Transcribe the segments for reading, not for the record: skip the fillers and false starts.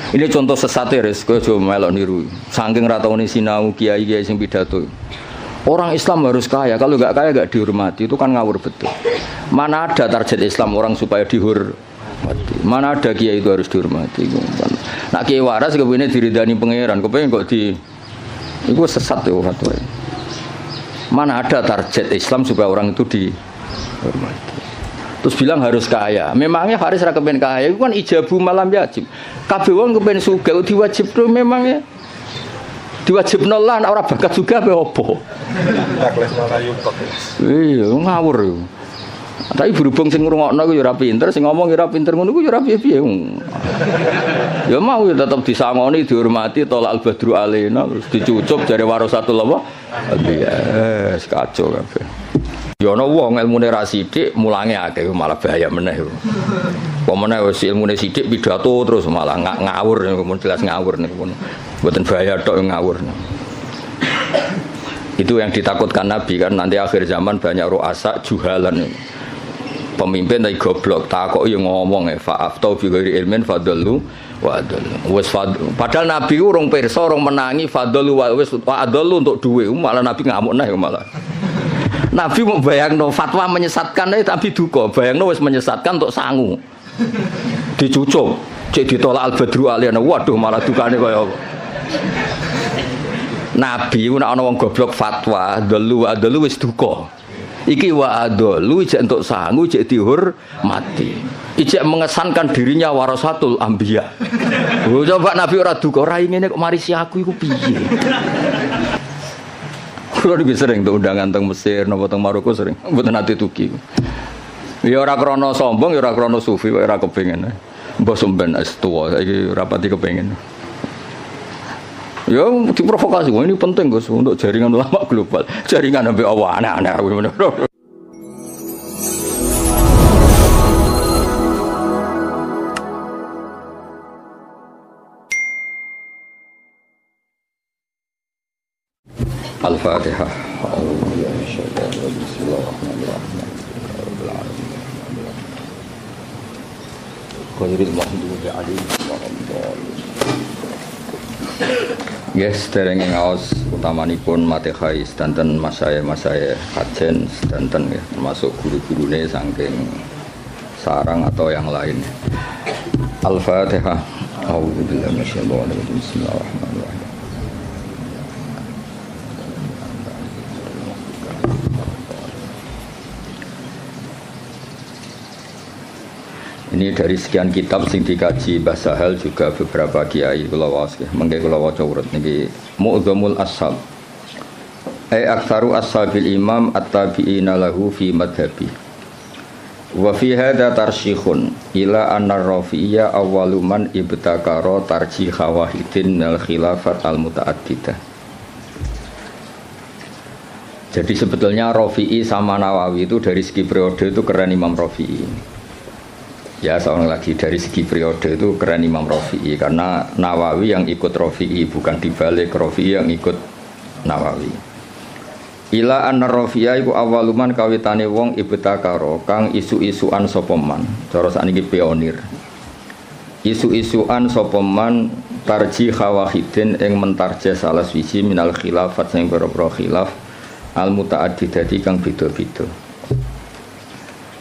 Ini contoh sesat ya, kowe aja melok niru. Saking ra taune sinau kiai-kiai sing pidato. Orang Islam harus kaya, kalau nggak kaya nggak dihormati, itu kan ngawur betul. Mana ada target Islam orang supaya dihormati? Mana ada kiai itu harus dihormati? Nak kiai waras kepengen diridani pangeran, kepengen kok di, itu sesat ya fatwa. Mana ada target Islam supaya orang itu dihormati? Terus bilang harus kaya. Memangnya Haris ra kepen kaya, itu kan ijabu malam yajib. Kabeh wong kepen sugih diwajibno memangnya. Diwajibno lah nek ora bakat juga apa opo. Iya, ngawur yo. Tapi berhubung sing ngrungokno ku yo ora pinter, sing ngomong yo ora pinter ngono ku yo ora piye-piye. Ya mau ya tetep disangoni, dihormati, tolak al-badru alaina, terus dicucup jare warasatul apa? Iya, kacau kabeh. Ya ana wong ilmune ra sithik, mulange akeh malah bahaya meneh. Pemene wis ilmune sithik pidato terus malah ngawur, jelas ngawur niku. Mboten bahaya tok ngawur. Itu yang ditakutkan Nabi kan nanti akhir zaman banyak ru'asa juhalan. Pemimpin tapi goblok, takok yo ngomong fa'aftau bi ghairi ilmin fadallu wa adallu. Wis padahal Nabi urung pirsa, urung menangi fadallu wa wis adallu untuk duwe, malah Nabi ngamuk neh malah. Nabi mau bayangno fatwa menyesatkan tapi duka, bayangno wis menyesatkan untuk sangu. Dicucuk, cek ditolak al-badru alaina. Waduh malah dukane kaya apa. Nabi nek ana wong goblok fatwa, dulu wis duka. Iki wa adlu ijek entuk sangu, ijek dihormati. Ijek mengesankan dirinya warasatul anbiya. Oh, coba Nabi ora duka, ora ngene kok marisi aku iku piye. Kulo iki sering tuh undangan teng Mesir napa teng Maroko sering. Mboten nate tuki. Ya ora krana sombong, ya ora krana sufi, ora kepengin. Mbah sampean es tuwa saiki rapati kepengin. Ya diprovokasi, ini penting Gus untuk jaringan ulama global. Jaringan sampai Allah aneh-aneh. Al-Fatihah. Bismillahirrahmanirrahim. Qadril mahdubi alaihi yes, dereng ngaos utamanipun Matihai sedanten masaya kajen sedanten ya, termasuk guru-gurune saking sarang atau yang lain. Al-Fatihah. A'udzubillahi minasyaitonir rajim. Bismillahirrahmanirrahim. Ini dari sekian kitab sing dikaji Mbah Sahal juga beberapa kiai kula waos nggih. Mengke kula waca urut niki Mu'dhamul Ashab. Aktsaru ashabil imam at-tabi'ina lahu fi madhhabi. Wa fi hadza tarsyikhun ila anna ar-Rafi'iyya awwalu man ibtakara tarjih wahidin al khilafat al-mutaaddidah. Jadi sebetulnya Rafi'i sama Nawawi itu dari segi periode itu keren Imam Rafi'i. Ya seorang lagi dari segi periode itu keren Imam Rafi'i karena Nawawi yang ikut Rafi'i bukan dibalik Rafi'i yang ikut Nawawi. Ila anna Rafi'a iku awaluman kawitane wong ibtakaro kang isu-isuan sapa man. Cara sakniki pionir. Isu-isuan sapa man tarjih wahidin ing mentarjih salah siji minal khilafat sing pira-pira khilaf al mutaaddidati kang beda-beda.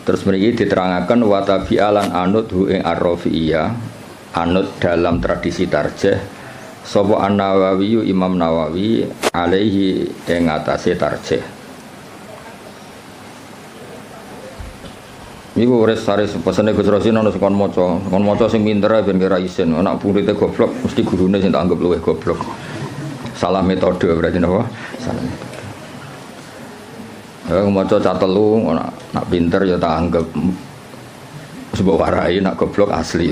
Terus mriki diterangkan watabi alan anut hu ing ar-Rafi'iyah anut dalam tradisi tarjih sapa An-Nawawi Imam Nawawi alaihi ing atase tarjih. Iku res pesene Gus Rosin ana sing kon maca sing pinter ben kira isin, anak muridé goblok mesti gurune sing tak anggap luwih goblok. Salah metode berarti napa? Salah metode. Ya maca cat telu nak pinter ya tak anggap sebab warai nak goblok asli.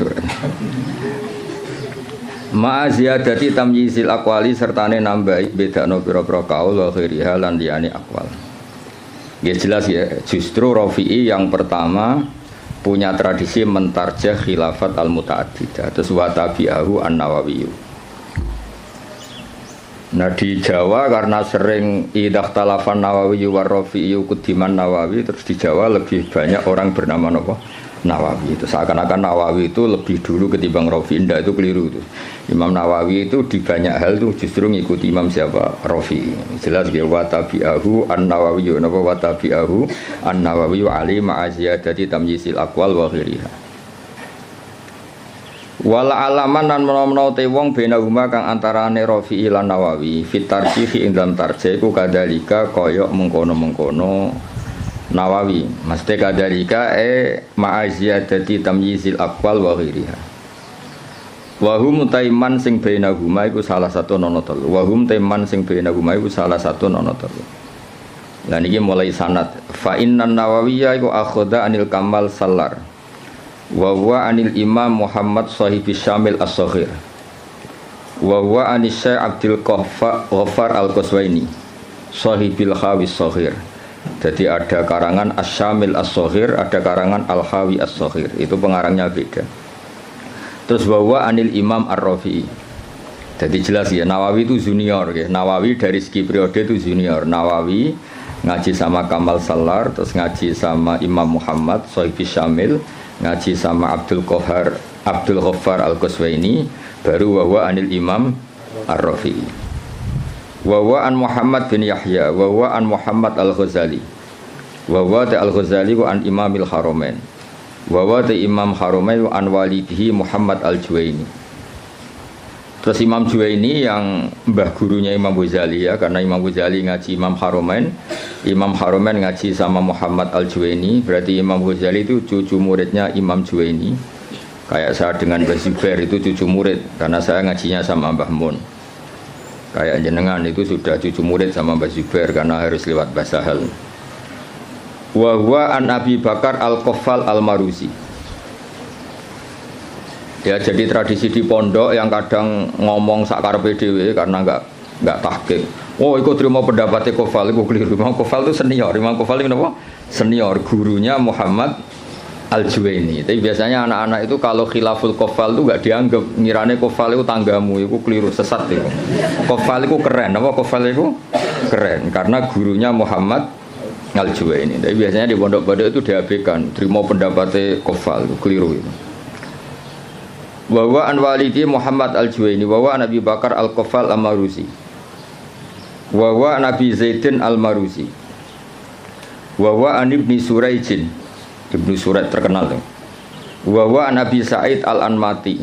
Ma ziyadati tamyizil aqwali sertane nambahi bedakno pira-pira kaul wa khairiha lan liyane aqwal. Ya jelas ya, justru Rafi'i yang pertama punya tradisi mentarjih khilafat al-mutaaddidah terus wa tabi'ahu an-Nawawi. Nah di Jawa karena sering idah talafan Nawawi war Rafi'i kudiman Nawawi terus di Jawa lebih banyak orang bernama apa? Nawawi. Itu seakan-akan Nawawi itu lebih dulu ketimbang Rafi'i. Indah itu keliru itu. Imam Nawawi itu di banyak hal itu justru ngikuti Imam siapa? Rafi'i. Jelas dia wa tabi'ahu an-Nawawi napa wa tabi'ahu an-Nawawi ali ma'aziyadati tamyisil aqwal wa ghairiha. Wala alaman lan menawa te wong benahuma kang antarane Rafi'i lan Nawawi fit tarjih ing dalam tarjih iku kadalika kaya mengkono-mengkono Nawawi mesti kadalika ma'aziyadati tamyizil aqwal wa ghairiha. Wa hum taiman sing benahuma iku salah satu nono telu. Wa hum taiman sing benahuma iku salah satu nono telu. Lah niki mulai sanad fa innan Nawawiyya iku akhadha anil Kamal Sallar wa huwa anil Imam Muhammad sahibi Syamil As-Saghir wa huwa anis Syekh Abdul Ghaffar Al-Qaswaini sahibil Khawi As-Saghir. Jadi ada karangan As-Syamil As-Saghir, ada karangan Al-Khawi As-Saghir. Itu pengarangnya beda. Terus wa huwa anil Imam Ar-Rafi'i. Jadi jelas ya Nawawi itu junior ya. Nawawi dari segi periode itu junior. Nawawi ngaji sama Kamal Sallar, terus ngaji sama Imam Muhammad sahibi Syamil, ngaji sama Abdul Ghaffar Al-Qaswaini, baru wawa anil Imam Ar-Rafi'i. Wawa an Muhammad bin Yahya, wawa an Muhammad Al-Ghazali, wawa ta Al-Ghazali wa an Imamil Haramain, wawa ta Imam Haramain wa an walidihi Muhammad Al-Juwaini. Terus Imam Juwaini yang mbah gurunya Imam Ghazali ya, karena Imam Ghazali ngaji Imam Haramain, Imam Haramain ngaji sama Muhammad Al-Juwaini, berarti Imam Ghazali itu cucu muridnya Imam Juwaini. Kayak saya dengan Mbah Zubair itu cucu murid, karena saya ngajinya sama Mbah Mun. Kayak jenengan itu sudah cucu murid sama Mbah Zubair karena harus lewat Mbah Sahal. Wa huwa an Abi Bakar Al-Qaffal Al-Maruzi. Ya jadi tradisi di pondok yang kadang ngomong sakarepe dhewe karena enggak tahqiq. Oh, ikut terima pendapatnya Qaffal, itu keliru. Imam Qaffal itu senior. Imam Qaffal itu apa? Senior, gurunya Muhammad Al-Juwaini. Tapi biasanya anak-anak itu kalau khilaful Qaffal itu enggak dianggap, ngirane Qaffal itu tanggamu, itu keliru, sesat itu. Qaffal itu keren, apa Qaffal itu keren karena gurunya Muhammad Al-Juwaini. Tapi biasanya di pondok-pondok itu diabaikan, terima pendapatnya Qaffal, itu keliru itu. Wa an walidi Muhammad Al-Juwaini wa an Abi Bakar Al-Qaffal Al-Maruzi. Wa Nabi Zaidin Al-Maruzi. Wa an Ibni Suraijin. Ibnu Suraid terkenal tuh. Wa Nabi Sa'id Al-Anmati.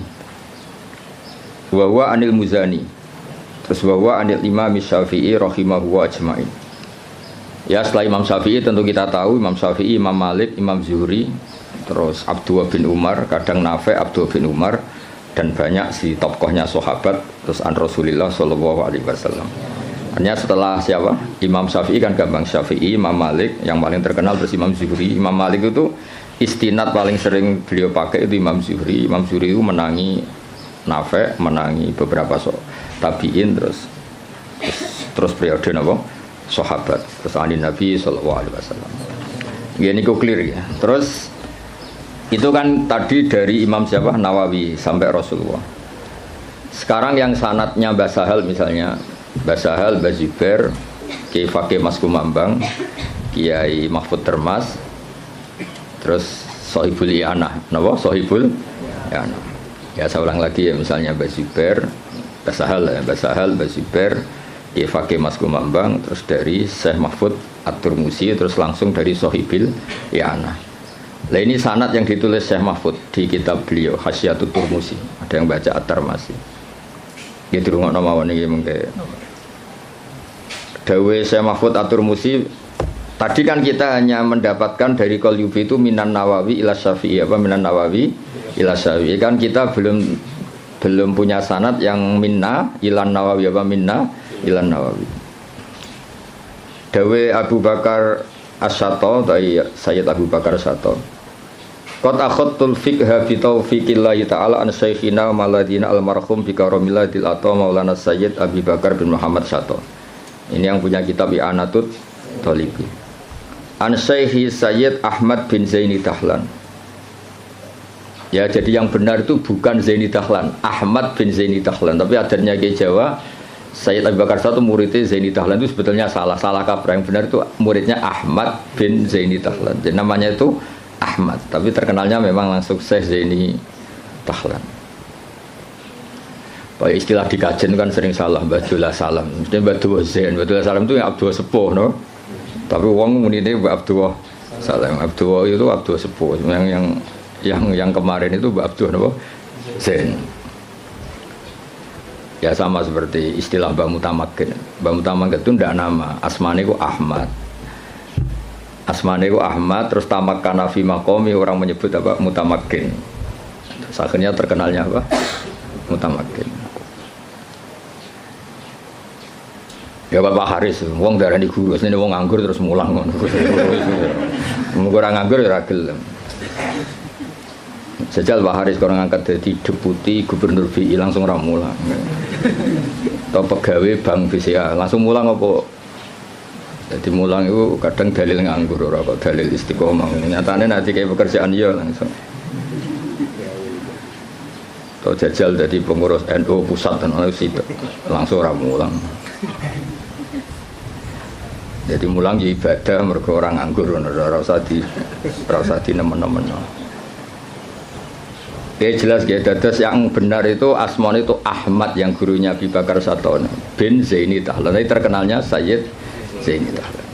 Wa anil Muzani. Terus wa anil Imam Syafi'i rahimahu wa ajmain. Ya setelah Imam Syafi'i tentu kita tahu Imam Syafi'i, Imam Malik, Imam Zuhri, terus Abdullah bin Umar, kadang Nafi' Abdullah bin Umar, dan banyak si tokohnya sahabat, terus an Rasulullah sallallahu alaihi wasallam. Hanya setelah siapa? Imam Syafi'i kan gampang, Syafi'i, Imam Malik yang paling terkenal, terus Imam Zuhri. Imam Malik itu istinad paling sering beliau pakai itu Imam Zuhri. Imam Zuhri itu menangi Nafi', menangi beberapa tabi'in, terus periode napa? Sahabat, terus anin Nabi sallallahu alaihi wasallam. Ini kok clear ya. Terus itu kan tadi dari Imam siapa? Nawawi sampai Rasulullah. Sekarang yang sanadnya Mbah Sahal misalnya, Mbah Sahal, Mbah Zubair, Kiai Fakih Mas Kumambang, Kiai Mahfud Termas, terus Sohibul I'anah, napa? Sohibul I'anah. Ya saya ulang lagi ya, misalnya Mbah Zubair, Mbah Sahal ya, Mbah Sahal, Mbah Zubair, Kiai Fakih Mas Kumambang, terus dari Syekh Mahfud At-Turmusi, terus langsung dari Sohibul I'anah. Nah ini sanad yang ditulis Syekh Mahfud di kitab beliau Hasyiatut Turmusi. Ada yang baca At-Tarmasi. Gitu rungok nama ini mungkin. Dawe Syekh Mahfud At-Turmusi. Tadi kan kita hanya mendapatkan dari Qalyubi itu minan Nawawi ila Syafi'i, apa minan Nawawi ila Syafi'i. Kan kita belum punya sanad yang minna ilan Nawawi, apa minna ilan Nawawi. Dawe Abu Bakar As-Syato, dari Sayyid Abu Bakar As-Syato. Qad akhadtul fiqha bi taufiqillahi ta'ala an syekhina maladina almarhum bi karamillatil ata Maulana Sayyid Abi Bakar bin Muhammad Syato. Ini yang punya kitab I'anatut Thalibi. An Syekhi Sayyid Ahmad bin Zaini Dahlan. Ya, jadi yang benar itu bukan Zaini Dahlan, Ahmad bin Zaini Dahlan, tapi adanya ke Jawa Sayyid Abu Bakar Syato muridnya Zaini Dahlan itu sebetulnya salah kaprah. Yang benar itu muridnya Ahmad bin Zaini Dahlan. Jadi namanya itu Ahmad, tapi terkenalnya memang langsung Syekh Zaini Dahlan. Pak istilah di kajian kan sering salah, Abdullah Salam. Mesti Abdullah Zain, Abdullah Salam itu yang Abdullah Sepuh, no? Tapi wong muni ini Abdullah Salam, Abdullah itu Abdullah Sepuh. Yang kemarin itu Abdullah no? Zain. Ya sama seperti istilah Mbak Mutamakin. Mbak Mutamakin itu tidak nama, asmane itu Ahmad. Asmane itu Ahmad, terus tamak kanafi makomi orang menyebut apa Mutamakin. Terus akhirnya terkenalnya apa Mutamakin. Ya Pak Haris, wong darani guru, sini wong nganggur terus mulang ngono. Mung ora nganggur ya ora gelem. Sejal Pak Haris kalau ngangkat jadi deputi gubernur BI langsung ora mulang. Atau pegawai bank BCA langsung mulang apa? Jadi mulang itu kadang dalil nganggur ora kok dalil istiqomah. Nyatane nanti kayak pekerjaan ya langsung. Atau jajal jadi pengurus NU pusat dan langsung ora mulang. Jadi mulang ya ibadah mergo orang nganggur ora usah di nemen-nemen. Ya jelas ya dados yang benar itu asmane itu Ahmad yang gurunya Abi Bakar Satono bin Zaini Dahlan. Terkenalnya Sayyid Zaini Dahlan.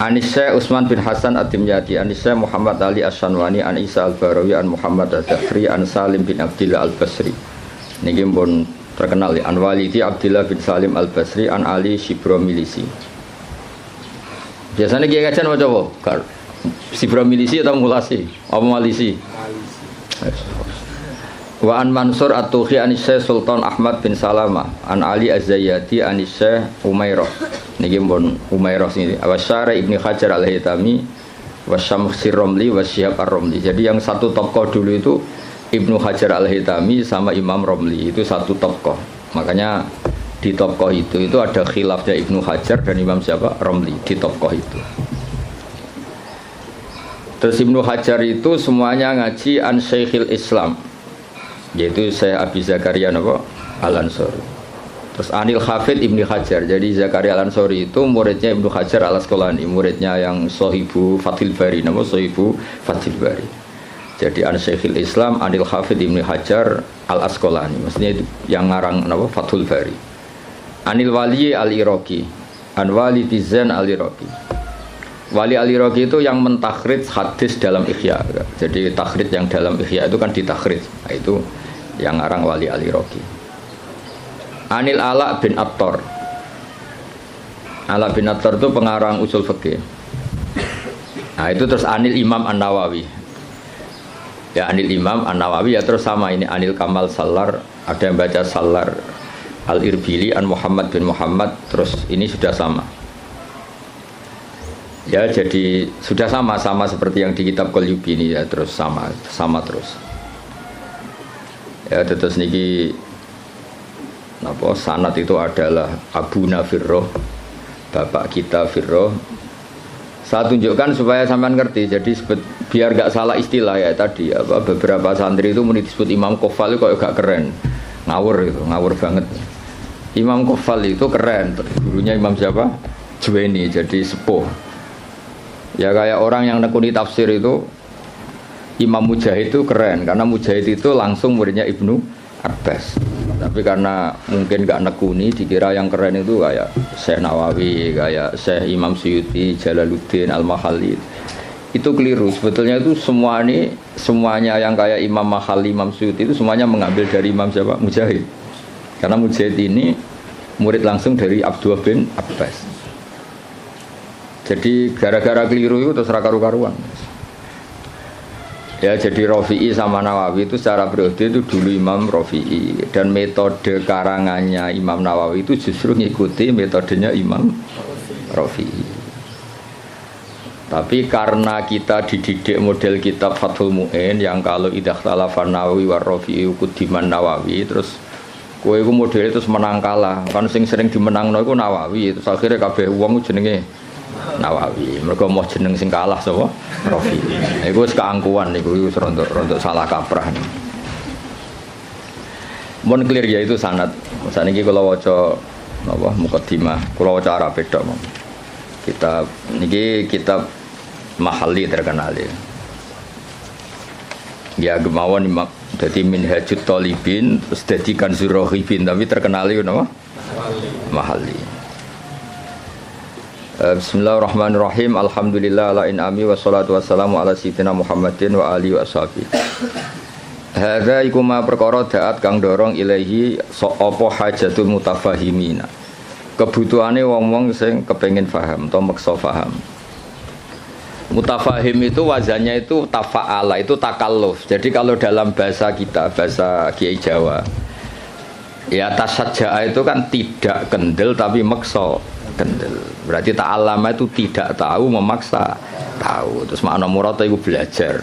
Anisya Utsman bin Hasan At-Timyati, Anisya Muhammad Ali Asy-Syanwani, An Isa Al-Barawi, An Muhammad Al-Dzafri, An Salim bin Abdillah Al-Basri. Niki pun terkenal ya, An Walidi Abdillah bin Salim Al-Basri, An Ali Shibromilisi. Biasanya kiai kajian macam apa? Shibromilisi atau mulasi? Apa malisi? Wa an Mansur At-Tuhi an Syekh Sultan Ahmad bin Salamah, An Ali Az-Zayyati an Syekh Umairah. Niki pun Umairah sini. Wa Syarih Ibnu Hajar Al-Haytami wa Syamsir Romli wa Syihab Ar-Romli. Jadi yang satu tokoh dulu itu Ibnu Hajar Al-Haytami sama Imam Romli, itu satu tokoh. Makanya di tokoh itu ada khilafnya Ibnu Hajar dan Imam siapa? Romli di tokoh itu. Terus Ibnu Hajar itu semuanya ngaji an Syekhil Islam, yaitu Syekh Abi Zakaria Al-Ansori. Terus Anil Hafid Ibnu Hajar. Jadi Zakaria Al-Ansori itu muridnya Ibnu Hajar Al-Asqalani, muridnya yang Sohibu Fathil Bari, Sohibu Fathil Bari. Jadi an Syekhil Islam Anil Hafid Ibnu Hajar Al-Asqalani, maksudnya itu yang ngarang Fathul Bari. Anil Wali Al-Iraqi, An Wali Tizan Al-Iraqi. Wali Al-Iraqi itu yang mentakhrij hadis dalam Ihya. Jadi takhrij yang dalam Ihya itu kan ditakhrij. Nah, itu yang ngarang Wali Al-Iraqi. Anil Ala bin Attar. Ala bin Attar itu pengarang usul fikih. Nah, itu terus Anil Imam An-Nawawi. Ya Anil Imam An-Nawawi ya terus sama ini Anil Kamal Salar, ada yang baca Salar Al-Irbili An Muhammad bin Muhammad, terus ini sudah sama. Ya jadi sudah sama seperti yang di kitab Qalyubi ini ya, terus sama terus. Ya terus niki sanad itu adalah Abu Nafirroh, bapak kita Firroh. Saya tunjukkan supaya sampean ngerti. Jadi biar gak salah istilah ya tadi beberapa santri itu muni disebut Imam Qofal itu kok gak keren. Ngawur banget. Imam Qofal itu keren, gurunya Imam siapa? Juwaini, jadi sepuh. Ya kayak orang yang nekuni tafsir itu Imam Mujahid itu keren karena Mujahid itu langsung muridnya Ibnu Abbas. Tapi karena mungkin gak nekuni, dikira yang keren itu kayak Syekh Nawawi, kayak Syekh Imam Suyuti, Jalaluddin Al-Mahalli. Itu keliru. Sebetulnya itu semuanya yang kayak Imam Mahalli, Imam Suyuti itu semuanya mengambil dari Imam siapa? Mujahid. Karena Mujahid ini murid langsung dari Abdullah bin Abbas. Jadi gara-gara keliru itu terus karu-karuan. Ya jadi Rafi'i sama Nawawi itu secara periode itu dulu Imam Rafi'i, dan metode karangannya Imam Nawawi itu justru ngikuti metodenya Imam Rafi'i. Tapi karena kita dididik model kitab Fathul Mu'in yang kalau idah talafan Nawawi war Rafi'i kudiman Nawawi, terus kowe iku model itu menang kalah. Kan sing sering dimenangno iku Nawawi, terus akhirnya kabeh wong jenenge Nawawi. Mereka mau jeneng sing kalah sapa? Rafi'i. Iku wis keangkuhan niku wis rontok salah kaprah. Mun clear ya itu sanad. Saniki kula waca mukaddimah, kula waca Arab tok. Kitab niki kitab Mahalli terkenal ya kemauan jadi Minhajut Thalibin terus jadi Kanzur Raghibin tapi terkenal itu nama Mahalli. Bismillahirrahmanirrahim. Alhamdulillah ala in'ami wassalatu wassalamu ala sayyidina Muhammadin wa alihi wa sahbihi. Hadza iku ma perkara daat kang dorong ilahi apa hajatul mutafahimina. Kebutuhane wong-wong sing kepengin paham atau maksa paham. Mutafahim itu wazannya itu tafa'ala, itu takalluf. Jadi kalau dalam bahasa kita, bahasa Kiai Jawa, ya tasajja'a itu kan tidak kendel tapi maksa kendel. Berarti ta'allama itu tidak tahu memaksa tahu. Terus makna murad itu belajar.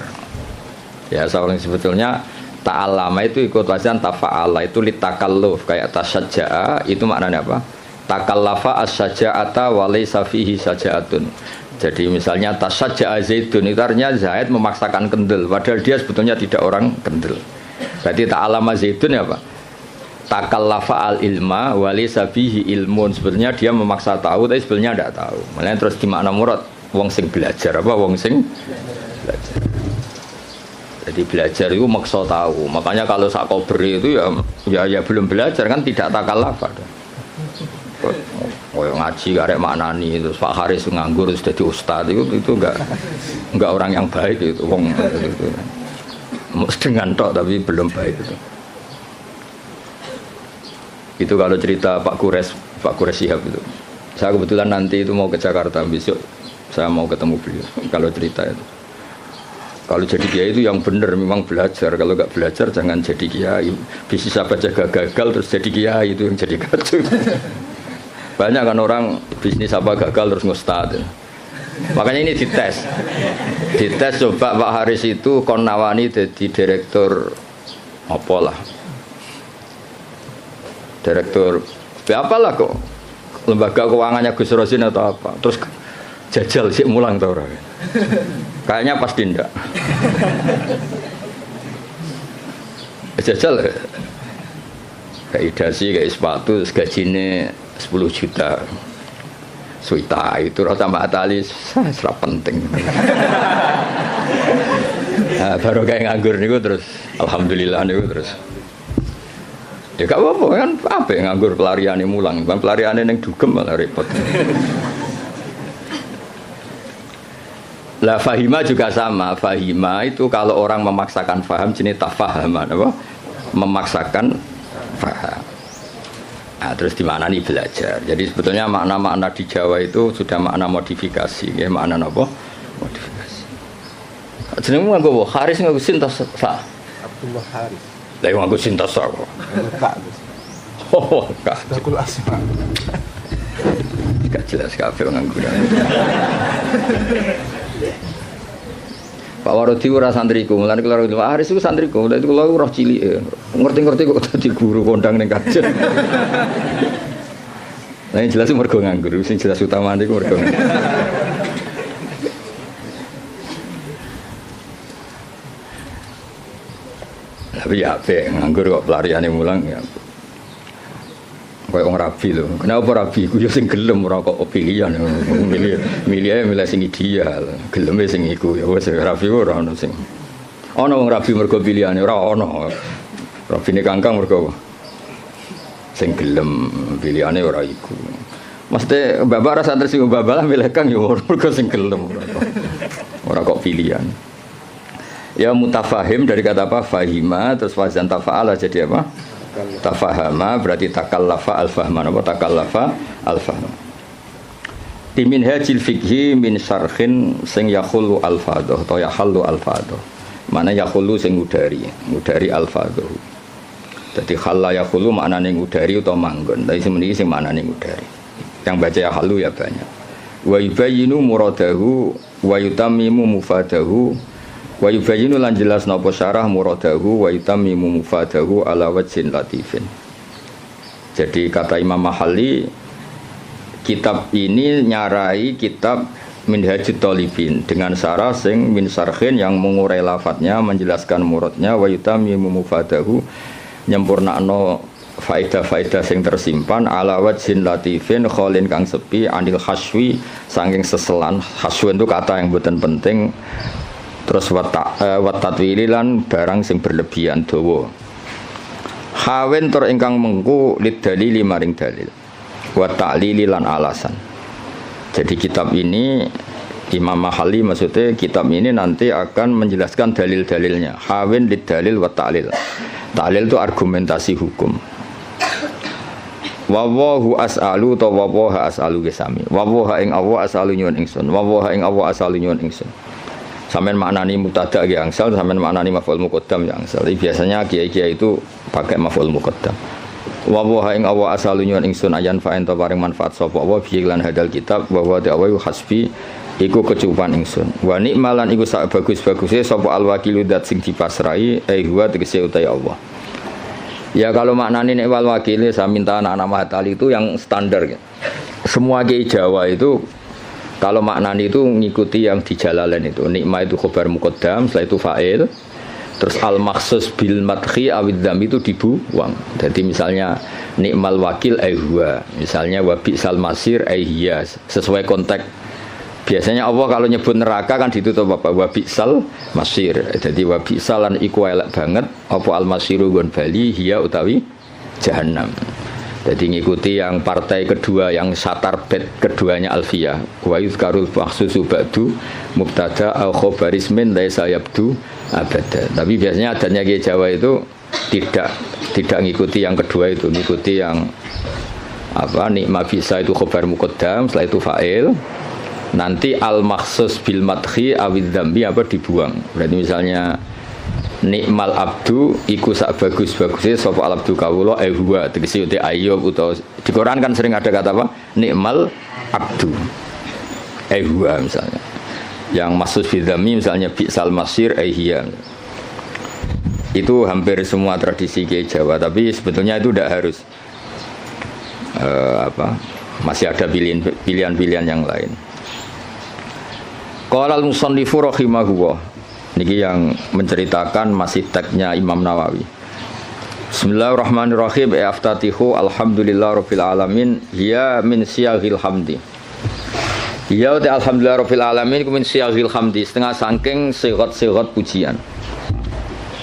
Ya seorang sebetulnya ta'allama itu ikut wazan tafa'ala itu litakalluf kayak tasajja'a itu maknanya apa? Takallafa as-saja'ata wa laysa fihi saja'atun. Jadi misalnya tasajja'a Zaidun itu artinya Zaid memaksakan kendel padahal dia sebetulnya tidak orang kendel. Berarti ta'allama Zaidun ya Pak? Takallafa al-ilma wa laysa fihi ilmun. Sebetulnya dia memaksa tahu tapi sebenarnya tidak tahu. Makanya terus di makna murad wong sing belajar apa wong sing belajar. Jadi belajar itu maksa tahu. Makanya kalau sak kubri itu ya belum belajar kan tidak takallafa. Ngaji karek maknani terus Pak Haris nganggur terus jadi ustaz itu enggak orang yang baik itu wong itu. Dengan tok tapi belum baik itu. Itu kalau cerita Pak Kures Shihab itu. Saya kebetulan nanti itu mau ke Jakarta besok saya mau ketemu beliau. Kalau cerita itu. Kalau jadi kiai itu yang benar memang belajar. Kalau enggak belajar jangan jadi kiai. Bisnis apa aja gagal terus jadi kiai itu yang jadi kacau. Banyak kan orang bisnis apa gagal terus ngustad. Makanya ini dites. Dites coba Pak Haris itu kon nawani jadi direktur apalah. Direktur apalah kok. Lembaga keuangannya Gus Rosin atau apa. Terus jajal sih mulang tau ora. Kayaknya pasti ndak. Jajal kayak idasi kayak sepatu gajine 10 juta suita itu rata mbak Atalis serap penting. Nah, baru kayak nganggur niku terus alhamdulillah niku terus ya gak apa-apa kan apa yang nganggur pelariannya mulang kan pelariannya yang dugem malah repot. Lah fahima juga sama. Fahima itu kalau orang memaksakan faham jenis tafahaman apa memaksakan faham. Nah, terus di mana nih belajar. Jadi sebetulnya makna-makna di Jawa itu sudah makna modifikasi, ya makna apa? Modifikasi. Jenengmu nganggo Haris nganggo Sintas sa. Abdullah Haris. Lah nganggo Sintas sa kok. Kak. Oh, Kak. Sakul Asma. Gak jelas kabeh nganggo. Pak Warodi ora santriku, mulane kula Pak Haris iku santriku, lha itu kula roh cilik. Ngerti-ngerti kok dadi guru kondang ning kajen. Lah yang jelas mergo nganggur, sing jelas utamane iku mergo. Tapi ya apik nganggur kok pelariane mulang ya. Kayak orang rabi loh. Kenapa rabi? Ku yo sing gelem ora kok pilihan. Milih sing ideal. Geleme sing iku ya wis rabi ora ono sing. Ono wong rabi mergo pilihane ora ono. Rabine kangkang mergo sing gelem pilihane ora iku. Mesti bapak rasa santri sing babalah milih kang yo mergo sing gelem ora kok pilihan. Ya mutafahim dari kata apa? Fahima terus wazan tafa'ala jadi apa? Tafahama berarti takallafa al-fahman apa takallafa al-fahman. Di minhajil fikhi min syarhin sing yakhulu al-fadhah atau yahallu al-fadhah. Mana yakhulu sing ngudari al-fadhah. Jadi khalla yakhulu maknane ngudari utawa manggon. Tapi semeniki sing maknane ngudari. Yang baca yahallu ya banyak. Wa yubayyinu muradahu wa yutammimu mufadahu. Wa yubayyinu lan jelas napa syarah muradahu wa yutammimu mufadahu ala wajhin latifin. Jadi kata Imam Mahalli kitab ini nyarai kitab Minhajut Thalibin dengan syarah sing min syarhin yang mengurai lafadznya menjelaskan muradnya wa yutammimu mufadahu nyempurnakno faedah-faedah sing tersimpan ala wajhin latifin kholin kang sepi anil haswi saking seselan. Haswi itu kata yang bukan penting. Terus watatwili lan barang sing berlebihan dawa. Hawen tur ingkang mengku lid dalili maring dalil. Wa ta'lili lan alasan. Jadi kitab ini Imam Mahali maksudnya kitab ini nanti akan menjelaskan dalil-dalilnya. Hawin lid dalil wa ta'lil. Ta'lil itu argumentasi hukum. Wa wahu as'alu ta wa waha as'alu gesami. Wa waha ing Allah as'alu nyuwun ingsun. Wa waha ing Allah as'alu nyuwun ingsun. Sampeyan maknani mubtada ya angsal, sampeyan maknani maf'ul muqaddam ya angsal. Biasanya kiai-kiai itu pakai maf'ul muqaddam. Wa waha ing Allah as'alu nyuwun ingsun ayan fa ento paring manfaat sapa wa bi lan hadal kitab wa wa ta'awu hasbi iku kecupan ingsun. Wa nikmalan iku sak bagus-baguse sapa al-wakilu dat sing dipasrai huwa tegese utai Allah. Ya kalau maknane nek wal wakile saya minta anak-anak Mahatali itu yang standar ya. Semua kiai Jawa itu kalau maknane itu ngikuti yang di Jalalain itu. Nikmah itu khobar muqaddam, setelah itu fa'il. Terus al-makhsus bil madhi awid dzam itu dibuang. Jadi misalnya nikmal wakil huwa, misalnya wa bi'sal masir hiya, sesuai konteks. Biasanya Allah kalau nyebut neraka kan ditutup apa? Wa bi'sal masir. Jadi wa bi'salan iku elek banget apa al-masiru gon bali hiya utawi jahannam. Jadi ngikuti yang partai kedua yang satar bed keduanya Alfiyah. Wa yuzkarul makhsusu ba'du mubtada au khabaris min laisa yabdu abada. Tapi biasanya adanya Kiai Jawa itu tidak ngikuti yang kedua itu, ngikuti yang apa nikma bisa itu khabar muqaddam, setelah itu fa'il. Nanti al-makhsus bil madhi awid dzambi apa dibuang. Berarti misalnya nikmal abdu iku sak bagus-bagusé sapa al abdu kawula huwa tegese uti Ayub utawa di Quran kan sering ada kata apa? Nikmal abdu. Huwa misalnya. Yang maksud bidzami misalnya bi'sal masir hiya. Itu hampir semua tradisi Kiai Jawa, tapi sebetulnya itu tidak harus. Masih ada pilihan-pilihan yang lain. Qala al-musannifu rahimahullah. Niki yang menceritakan masih teksnya Imam Nawawi. Bismillahirrahmanirrahim. Aftatihu alhamdulillahirabbil alamin. Ya min siyaghil hamdi. Ya ta alhamdulillahirabbil alamin min siyaghil hamdi. Setengah saking sigat-sigat pujian.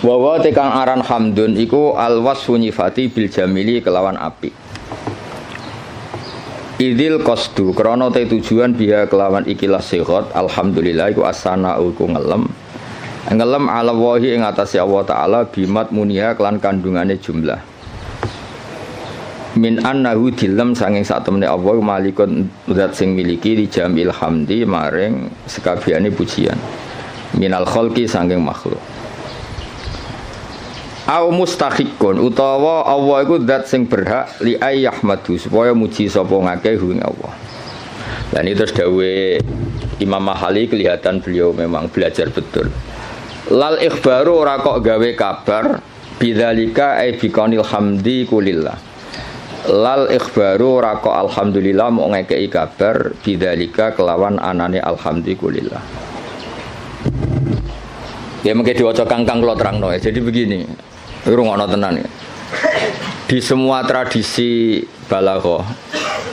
Wa wa tekang aran hamdun iku alwasfu nyifati bil jamili kelawan apik. Idil qasdu krana te tujuan biha kelawan ikilah sigat alhamdulillah iku asana iku ngelem ala wahi ing atase Allah taala bimat munia kelan kandungane jumlah min annahu dilem sanging sak temene Allah malikun zat sing miliki di jamil hamdi maring sekabiane pujian minal khalqi sanging makhluk au mustahiqun utawa Allah iku zat sing berhak li ayyahmadu supaya muji sapa ngakeh ing Allah. Lah ini terus dawuhe Imam Mahali kelihatan beliau memang belajar betul. Lal ikhbaru ora kok gawe kabar bidzalika ai biqanil hamdi kulillah. Lal ikhbaru ora kok alhamdulillah mau ngekeki kabar bidzalika kelawan anane alhamdulillah. Ya mengke diwaca kangkang kula terangno. Jadi begini. Rungokno tenan ya. Di semua tradisi balaghah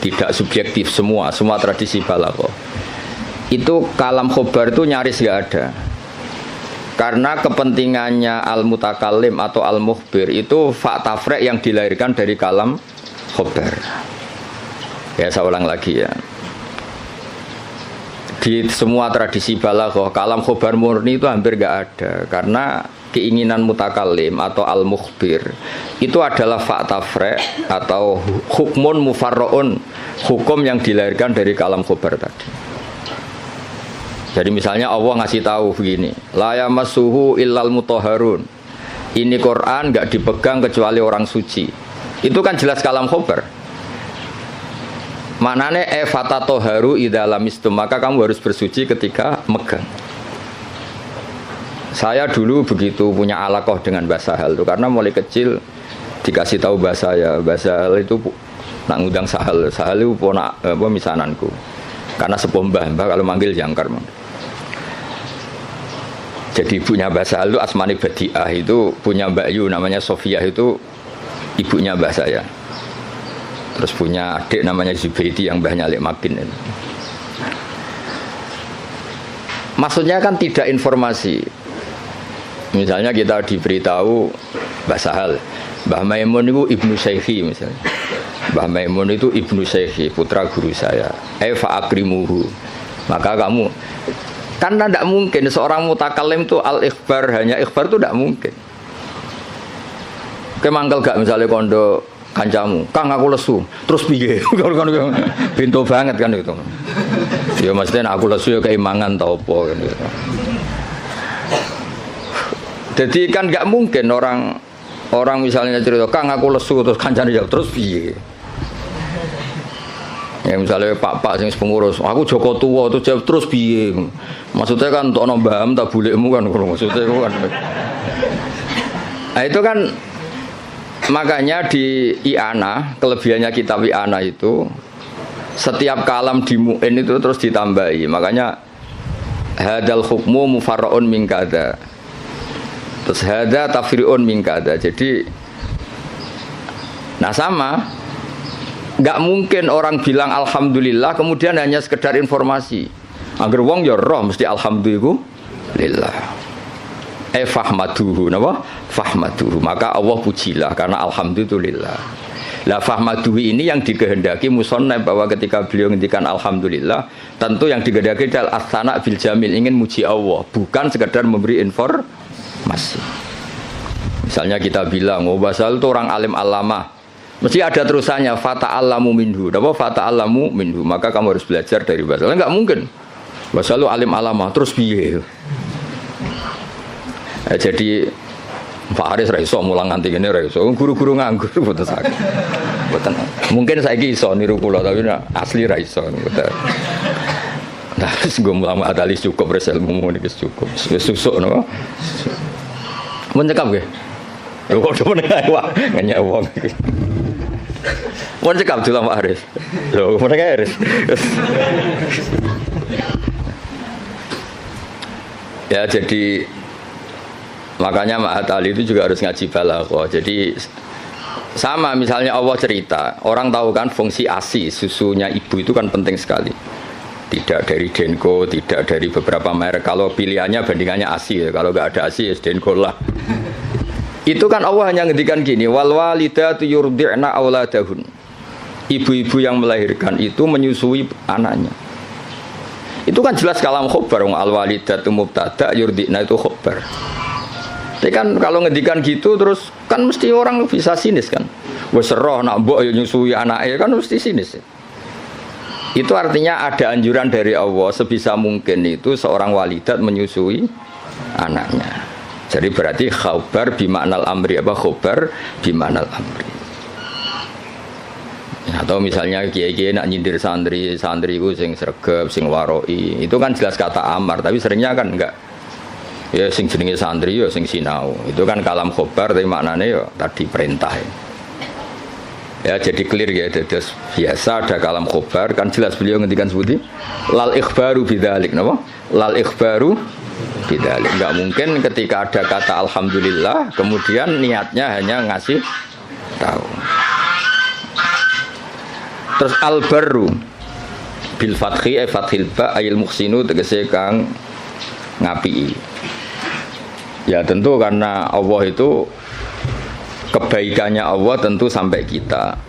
tidak subjektif semua tradisi balaghah itu kalam khobar itu nyaris nggak ada karena kepentingannya al-mutakallim atau al-mukhbir itu fakta frek yang dilahirkan dari kalam khobar. Ya saya ulang lagi ya, di semua tradisi balaghah kalam khobar murni itu hampir nggak ada karena keinginan mutakallim atau al-mukhbir itu adalah fakta frek atau hukmun mufarra'un, hukum yang dilahirkan dari kalam khobar tadi. Jadi misalnya Allah ngasih tahu begini, la yamassuhu illal mutahharun. Ini Quran enggak dipegang kecuali orang suci. Itu kan jelas kalam khobar. Maknane fatatoharu idza lamistum, maka kamu harus bersuci ketika megang. Saya dulu begitu punya alaqah dengan Mbah Sahal itu karena mulai kecil dikasih tahu Mbah saya, Mbah Sahal itu nak ngundang Sahal itu ponak misananku. Karena sepuh Mbah kalau manggil jangkar. Jadi ibunya Mbah Sahal itu Asmani Badiah itu punya Mbak Yu namanya Sofia itu ibunya mbah saya. Terus punya adik namanya Zubaidi yang mbahnya Alik Makin. Maksudnya kan tidak informasi. Misalnya kita diberitahu Mbah Sahal, Mbah Maimun itu ibnu Syekhi misalnya. Mbah Maimun itu ibnu Syekhi, putra guru saya. Fa akrimuhu. Maka kamu, karena tidak mungkin seorang mutakalim itu al-ikhbar, hanya ikhbar itu tidak mungkin. Kemangkel gak misalnya kondo kancamu, Kang aku lesu, terus piye? Pintu banget kan itu. Ya maksudnya aku lesu ya keimangan tau apa kan gitu. Jadi kan nggak mungkin orang misalnya cerita, Kang aku lesu terus kancane jawab terus piye? Ya misalnya Pak sing pengurus, aku Joko tua terus jawab terus piye? Maksudnya kan untuk nombam tak bulekmu kan maksudnya kan. Nah itu kan makanya di I'anah, kelebihannya kitab I'anah itu setiap kalam di mu'in itu terus ditambahi. Makanya hadal hukmu mufarra'un min kada. Terus hada tafri'un min kada. Jadi nah sama, nggak mungkin orang bilang alhamdulillah kemudian hanya sekedar informasi. Agar wong ya roh mesti alhamdulillah. Fahmaduhu, napa? Fahmaduhu. Maka Allah pujilah karena alhamdulillah. Lah fahmaduhu ini yang dikehendaki musannaf bahwa ketika beliau ngendikan alhamdulillah, tentu yang dikehendaki adalah as-sana bil jamil, ingin muji Allah, bukan sekedar memberi informasi. Misalnya kita bilang, oh Basal itu orang alim alamah, mesti ada terusannya fata'allamu minhu. Napa fata'allamu minhu? Maka kamu harus belajar dari Basal. Enggak mungkin. Basal itu alim alamah terus piye? Jadi Pak Haris raiso mulang nganti ngene raiso. Guru-guru nganggur mboten saged. Mboten. Mungkin saiki iso niru kula tapi asli raiso mboten. Nah, wis nggo mulang adalis cukup res ilmu niki cukup. Wis susuk napa? Mun cekap nggih. Lho kok meneng ae wae ngenyek wong iki. Mun cekap dulu Pak Haris. Lho meneng ae Haris. Ya jadi makanya Ma'at Ali itu juga harus ngaji balaghah. Jadi sama misalnya Allah cerita, orang tahu kan fungsi ASI, susunya ibu itu kan penting sekali. Tidak dari Denko, tidak dari beberapa merek. Kalau pilihannya bandingannya ASI ya. Kalau nggak ada ASI ya Denko lah. Itu kan Allah hanya ngendikan gini, wal walidatu yurdi'na auladahun. Ibu-ibu yang melahirkan itu menyusui anaknya. Itu kan jelas kalam khobar, al walidatu mubtada yurdi'na itu khobar. Tapi kan kalau ngedikan gitu terus kan mesti orang bisa sinis kan. Wes roh nak mbok yo nyusui anake kan mesti sinis. Itu artinya ada anjuran dari Allah sebisa mungkin itu seorang walidat menyusui anaknya. Jadi berarti khabar bimaknal amri apa khabar bimaknal amri. Atau misalnya kiai-kiai nak nyindir santri itu sing sregep, sing waroi, itu kan jelas kata amar, tapi seringnya kan enggak. Ya sing jenenge santri ya sing sinau. Itu kan kalam khobar tapi maknanya ya tadi perintah. Ya jadi clear ya, terus biasa ada kalam khobar kan jelas beliau ngendikan seperti lal ikhbaru bidzalik napa? Lal ikhbaru bidzalik. Enggak mungkin ketika ada kata alhamdulillah kemudian niatnya hanya ngasih tahu. Terus al-barru bil fathi fathil ba ayil muhsinu tegese kang ngapi. Ya tentu karena Allah itu kebaikannya Allah tentu sampai kita.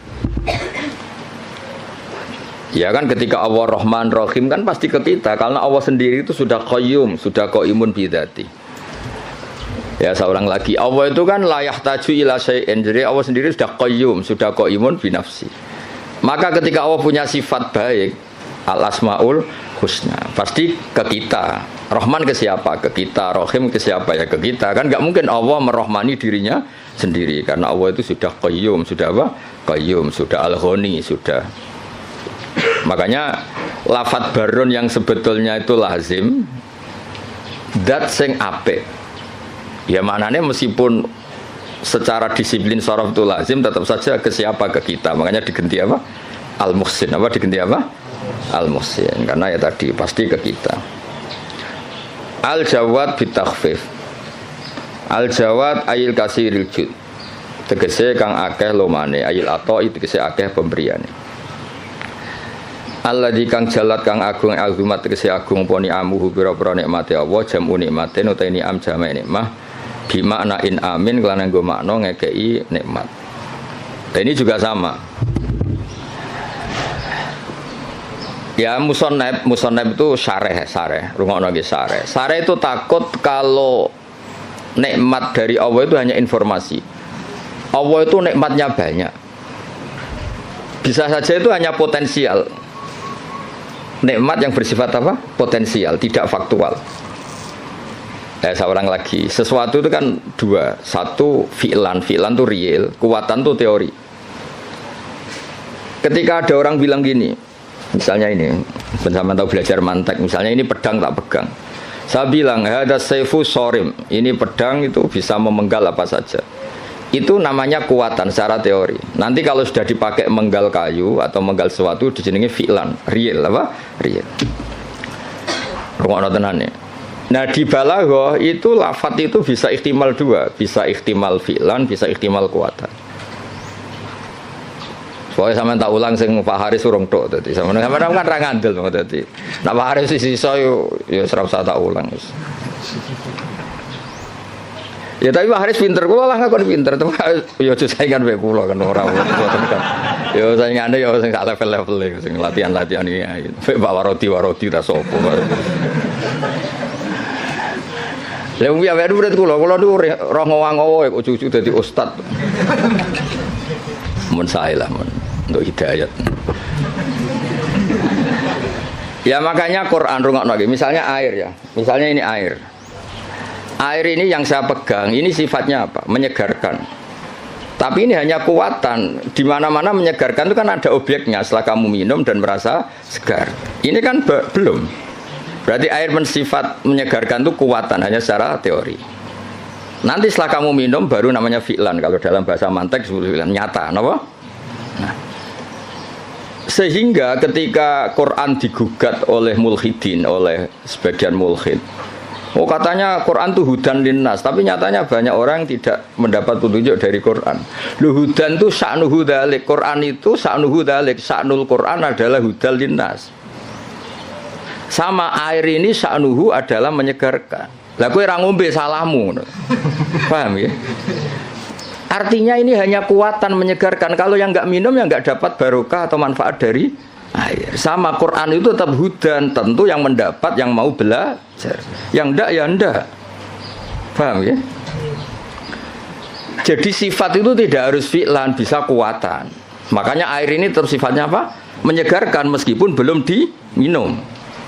Ya kan ketika Allah Rahman Rahim kan pasti ke kita karena Allah sendiri itu sudah qayyum, sudah qaimun bidzati. Ya seorang lagi Allah itu kan la yahtaju ila syai'in. Jadi Allah sendiri sudah qayyum, sudah qaimun bi nafsi. Maka ketika Allah punya sifat baik, al-asmaul husna, pasti ke kita. Rahman ke siapa? Ke kita. Rahim ke siapa? Ya ke kita. Kan nggak mungkin Allah merahmani dirinya sendiri karena Allah itu sudah qayyum, sudah apa? Qayyum, sudah al-ghani, sudah. Makanya lafadz barun yang sebetulnya itu lazim dat sing apik. Ya maknanya meskipun secara disiplin sharaf itu lazim tetap saja ke siapa? Ke kita. Makanya diganti apa? Al-muhsin. Apa diganti apa? Al-muhsin. Karena ya tadi pasti ke kita. Al-jawad bitakhfif. Al-jawad ayil kasiril jud. tegese kang akeh lomane ayil ato tegese akeh pemberiane alladzi kang jalat kang agung azumat tegese agung poni amuhu pira-pira nikmate Allah jamu nikmaten utawa ni'am jame nikmah bi makna in amin lan nggo makna ngekeki nikmat. Dan ini juga sama. Ya musonab itu syareh, rungokno nggih syareh. Syareh itu takut kalau nikmat dari Allah itu hanya informasi. Allah itu nikmatnya banyak. Bisa saja itu hanya potensial. Nikmat yang bersifat apa? Potensial, tidak faktual. Saya ulang lagi. Sesuatu itu kan dua. Satu fi'lan itu real, kuwatan itu teori. Ketika ada orang bilang gini, misalnya ini, bersama tahu belajar mantek, misalnya ini pedang tak pegang. Saya bilang, ada saifu sorim, ini pedang itu bisa memenggal apa saja. Itu namanya kuatan secara teori. Nanti kalau sudah dipakai menggal kayu atau menggal sesuatu, dijenengi fi'lan, real apa? Real. Rungokno tenan ya. Nah di balaghah itu lafadz itu bisa ihtimal dua, bisa ihtimal fi'lan, bisa ihtimal kuatan. Pokoknya sama tak ulang sing Pak Haris urung tok dadi. Sama kan ra ngandel dadi. Nah Pak Haris sisa yo ora usah tak ulang wis. Ya tapi Pak Haris pinter, kula lah kok pinter, tapi yo aja saingan wae kula kan ora mboten kan. Yo saingane yo sing sak level-level sing latihan-latihan iki. Pak Warodi ta sapa. Lah wong piye murid kula niku roh ngowang-ngowo kok cucu dadi ustad. Mun sae lah mun untuk hidayat. Ya makanya Quran rungokno nggih, misalnya air ya. Misalnya ini air. Air ini yang saya pegang, ini sifatnya apa? Menyegarkan. Tapi ini hanya kuatan. Di mana-mana menyegarkan itu kan ada objeknya. Setelah kamu minum dan merasa segar. Ini kan belum. Berarti air bersifat menyegarkan itu kuatan hanya secara teori. Nanti setelah kamu minum baru namanya fi'lan. Kalau dalam bahasa mantek disebut fi'lan nyata, kenapa? Nah, sehingga ketika Quran digugat oleh mulhidin, oleh sebagian mulhid, oh katanya Quran itu hudan linnas, tapi nyatanya banyak orang yang tidak mendapat petunjuk dari Quran. Hudan itu sa'nuhu dzalik, Quran itu sa'nuhu dzalik, sa'nul Quran adalah hudan linnas. Sama air ini sa'nuhu adalah menyegarkan. Lah kowe ora ngombe salahmu. Paham ya? Artinya ini hanya kuatan menyegarkan. Kalau yang enggak minum yang enggak dapat barokah atau manfaat dari air. Sama Quran itu tetap hudan, tentu yang mendapat yang mau belajar. Yang enggak ya enggak. Paham ya? Jadi sifat itu tidak harus fi'lan, bisa kuatan. Makanya air ini tetap sifatnya apa? Menyegarkan meskipun belum diminum.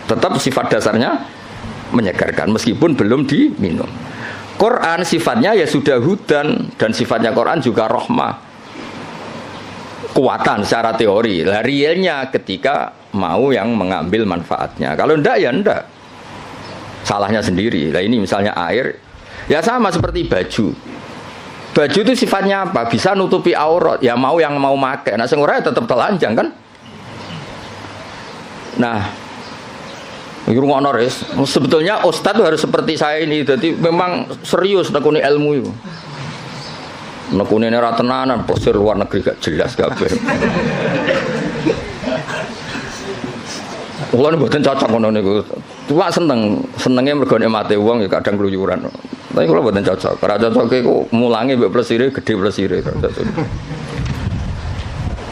Tetap sifat dasarnya menyegarkan meskipun belum diminum. Quran sifatnya ya sudah hudan dan sifatnya Quran juga rahmah. Kuatan secara teori. Lah realnya ketika mau yang mengambil manfaatnya. Kalau ndak ya ndak. Salahnya sendiri. Lah ini misalnya air ya sama seperti baju. Baju itu sifatnya apa? Bisa nutupi aurat. Ya mau yang mau pakai. Nah sing ora tetap telanjang kan? Nah, sebetulnya ustadz harus seperti saya ini, jadi memang serius nekuni ilmu itu. Nekuni ini ratenanan, posir luar negeri gak jelas kabeh. Kulo mboten cocok ngono niku. Cuma senenge mergo mate wong ya kadang keluyuran. Tapi kulo mboten cocok. Ora cocoke ku mulange mbek plesire gede plesire.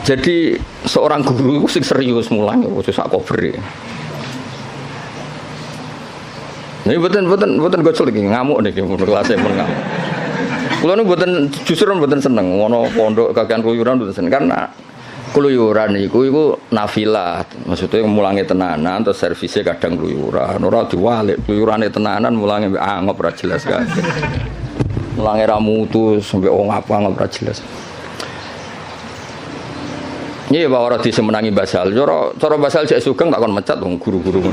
Jadi seorang guru sing serius mulang ojo sak cover. Ini buatan gocol lagi ngamuk nih kelasnya pun ngamuk. Kalau ini justru buatan seneng, ngono pondok kagian keluyuran buatan seneng karena keluyuran itu nafilah, maksudnya mulangi tenanan, terus servisnya kadang keluyuran, orang diwalik keluyurannya tenanan mulangi angop ra jelas kan, mulangi ramutu sampai ngapa angop ra jelas. Iya bahwa orang disemenangi basal, cara basal cek sugeng tak kon mecat dong guru-guru.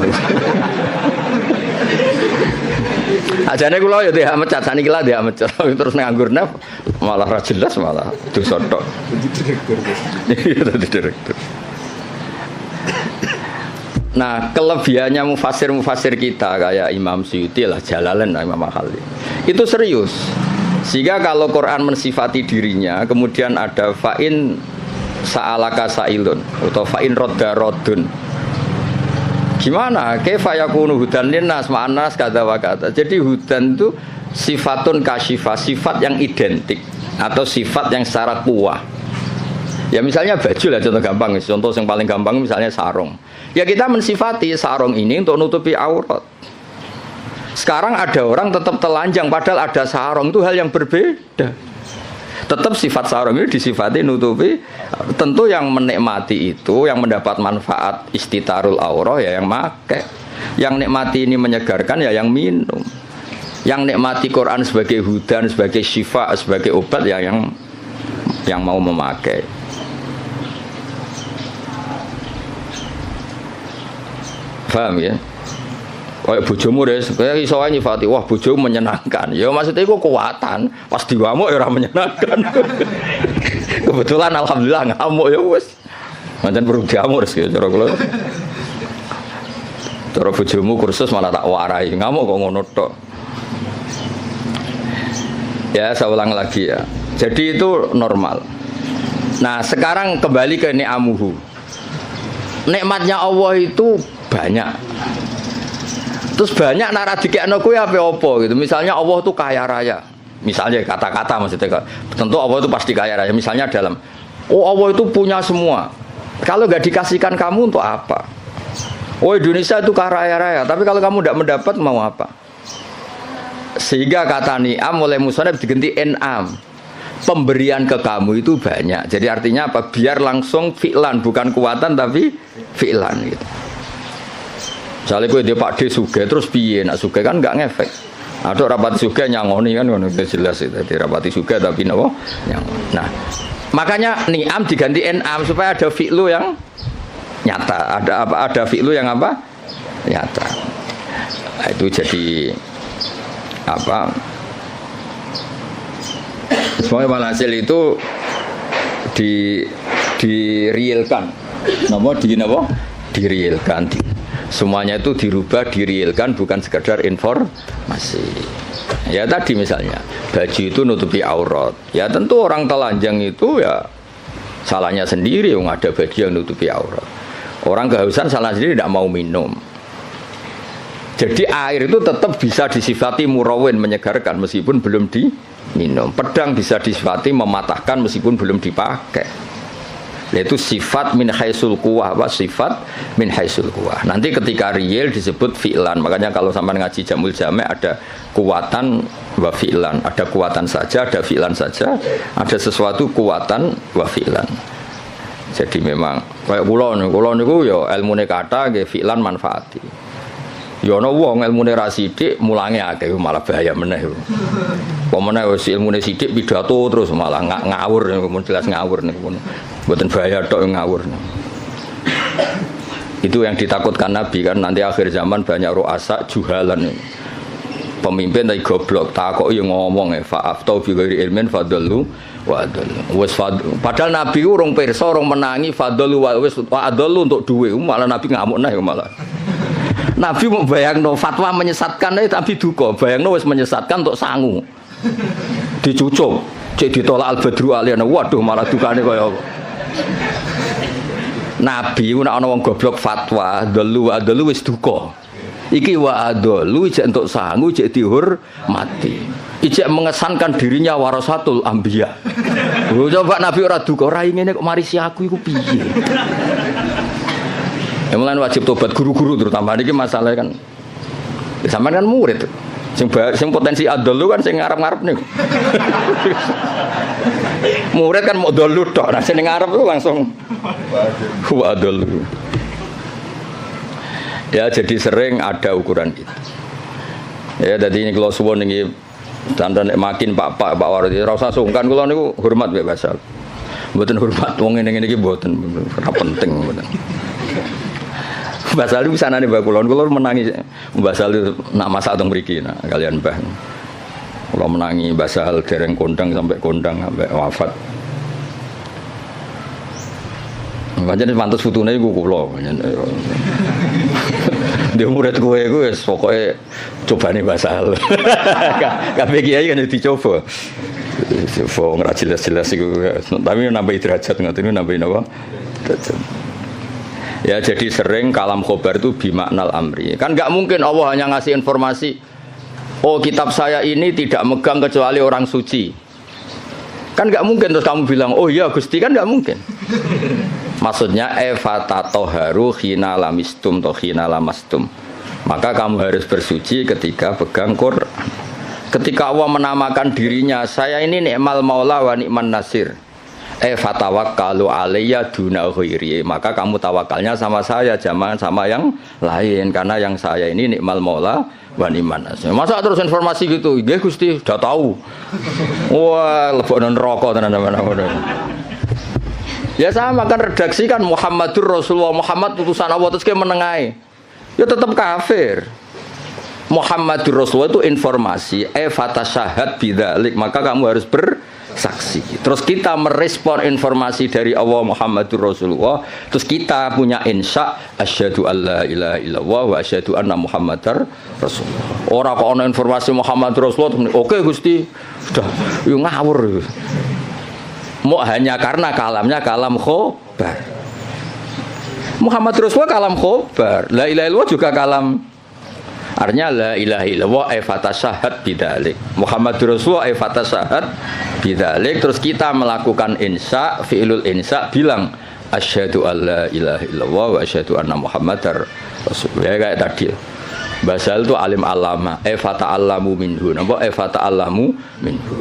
Ajane kula ya dia mecat saniki lah dia mecat terus nganggur naf malah ra jelas malah dosa tok. Direktur. Nah, kelebihannya mufasir kita kayak Imam Suyuti lah, Jalalain, Imam Khalil. Itu serius. Sehingga kalau Quran mensifati dirinya, kemudian ada fa'in sa'alaka sa'ilun atau fa'in rodda rodun. Gimana? Kaifa yakunu hudan linnas ma'anas kata wa kata. Jadi hudan itu sifatun kasyifah, sifat yang identik atau sifat yang secara kuah. Ya misalnya baju lah contoh gampang, contoh yang paling gampang misalnya sarung. Ya kita mensifati sarung ini untuk nutupi aurat. Sekarang ada orang tetap telanjang padahal ada sarung, itu hal yang berbeda. Tetap sifat sarung ini disifati nutupi. Tentu yang menikmati itu, yang mendapat manfaat istitarul aurah ya yang make. Yang nikmati ini menyegarkan ya yang minum. Yang nikmati Quran sebagai hudan, sebagai syifa, sebagai obat ya yang mau memakai. Paham ya? Kayak bojomu deh, kayak iso ae nyifati, wah bojomu menyenangkan. Ya maksudnya itu kekuatan, pas diwamuk ya ora menyenangkan. Kebetulan alhamdulillah ngamuk ya wis. Pancen perlu diamuk wis cara kula. Cara bojomu kursus malah tak warai, ngamuk kok ngono tok. Ya, saya ulang lagi ya. Jadi itu normal. Nah, sekarang kembali ke ni'amuhu. Nikmatnya Allah itu banyak. Terus banyak nara dikekno kuwi apa gitu. Misalnya Allah itu kaya raya. Misalnya kata-kata maksudnya. Tentu Allah itu pasti kaya raya. Misalnya dalam Allah itu punya semua. Kalau nggak dikasihkan kamu untuk apa? Indonesia itu kaya raya. Tapi kalau kamu tidak mendapat mau apa? Sehingga kata ni'am oleh musannaf diganti en'am. Pemberian ke kamu itu banyak. Jadi artinya apa? Biar langsung fi'lan, bukan kuatan tapi fi'lan gitu. Misalnya gue dia Pak D suge terus piye nak suge kan nggak ngefek. Ada rapati suge nyangoni kan ngono jelas itu. Jadi rapati suge tapi nopo nyangoni. Nah, makanya ni'am diganti en'am supaya ada fi'lu yang nyata. Ada fi'lu yang apa? Nyata. Nah, itu jadi apa? Semuanya walhasil itu direalkan. Direalkan. Semuanya itu dirubah, direalkan, bukan sekedar informasi. Ya tadi misalnya baju itu nutupi aurat. Ya tentu orang telanjang itu ya salahnya sendiri, yang ada baju yang nutupi aurat. Orang kehausan salah sendiri, tidak mau minum. Jadi air itu tetap bisa disifati murawin, menyegarkan meskipun belum diminum. Pedang bisa disifati mematahkan meskipun belum dipakai. Yaitu sifat min haisul quwah, sifat min haisul quwah. Nanti ketika real disebut fi'lan. Makanya kalau sampai ngaji Jamul Jami' ada kuwatan wa fi'lan, ada kuwatan saja, ada fi'lan saja, ada sesuatu kuwatan wa fi'lan. Jadi memang kayak kula niku ya ilmune kata nggih fi'lan manfaati. Ya ana wong ilmune ra sithik mulange akeh malah bahaya meneh. Pemene wis ilmune sithik pidato terus malah ngawur niku jelas ngawur niku. Mboten bahaya tok ngawur. Itu yang ditakutkan Nabi kan nanti akhir zaman banyak ru'asa juhalan. Pemimpin tapi goblok, takok yo ngomong fa'aftau bi ghairi ilmin fadallu wa adallu. Wis padahal Nabi urung pirsa urung menangi fadallu wa wis wa adallu untuk duwe malah Nabi ngamuk neh malah. Nabi mau bayangno fatwa menyesatkan tapi duka, bayangno wis menyesatkan untuk sangu. Dicucuk, cek ditolak al-badru aliyana. Waduh malah dukane kaya apa. Nabi nek ana wong goblok fatwa, dalu wis duka. Iki wa adalu ijek entuk sangu, ijek dihormati. Ijek mengesankan dirinya warasatul anbiya. Lho coba Nabi ora duka, ora ngene kok marisi aku iku piye? Ya mulane wajib tobat guru-guru terutama niki masalah kan. Sampeyan kan murid. Sing potensi adalu kan sing ngarep-ngarep niku. Murid kan mau dolu tok, nah sing ngarep itu langsung wa adalu. Ya jadi sering ada ukuran itu. Ya jadi ini kalau suwon ini tanda makin Pak Wardi rasa sungkan kalau niku hormat mbek Basal. Mboten hormat wong ngene-ngene iki mboten ora penting mboten. Basal itu sanane Mbak kula menangi Basal itu nak masak teng mriki nah kalian Mbah. Kula menangi Basal dereng kondang sampai wafat. Pancen mantus putune iku kula. Dia murid kowe iku wis pokoke cobane basal. Kabeh kiai kan dicoba. Fo ora jelas-jelas iku. Tapi nambah derajat ngoten nambah napa? Derajat. Ya jadi sering kalam khobar itu bimaknal amri. Kan enggak mungkin Allah hanya ngasih informasi, oh kitab saya ini tidak megang kecuali orang suci. Kan enggak mungkin terus kamu bilang, oh iya Gusti, kan enggak mungkin. Maksudnya efatatoharu khina lamistum toh khina lamastum. Maka kamu harus bersuci ketika pegang Quran. Ketika Allah menamakan dirinya, saya ini ni'mal maula wa ni'man nasir. Fatawakkalu alayya duna ghairi, maka kamu tawakalnya sama saya, jangan sama yang lain, karena yang saya ini nikmal maula wa ni'man nasir. Masa terus informasi gitu, nggih Gusti, sudah tahu. Wah, lebokno neraka tenan-tenan. Ya sama kan redaksi kan Muhammadur Rasulullah, Muhammad utusan Allah, terus kayak menengahi. Ya tetap kafir. Muhammadur Rasulullah itu informasi, fatasyahat bidzalik, maka kamu harus bersaksi. Terus kita merespon informasi dari Allah Muhammadur Rasulullah, terus kita punya insya asyhadu alla ilaha illallah wa asyhadu anna Muhammadar Rasulullah. Ora kok ana informasi Muhammadur Rasulullah, oke Gusti, sudah yo ngawur. Mau hanya karena kalamnya kalam khobar. Muhammad Rasulullah kalam khobar, la ilaha illallah juga kalam. Artinya la ilaha illallah fatasyahat bidzalik. Muhammad Rasulullah fatasyahat bidzalik. Terus kita melakukan insya, fi'lul insya, bilang asyhadu alla ilaha illallah wa asyhadu anna Muhammadar Rasulullah. Ya kayak tadi. Basal itu alim alama, fata'allamu minhu. Napa fata'allamu minhu.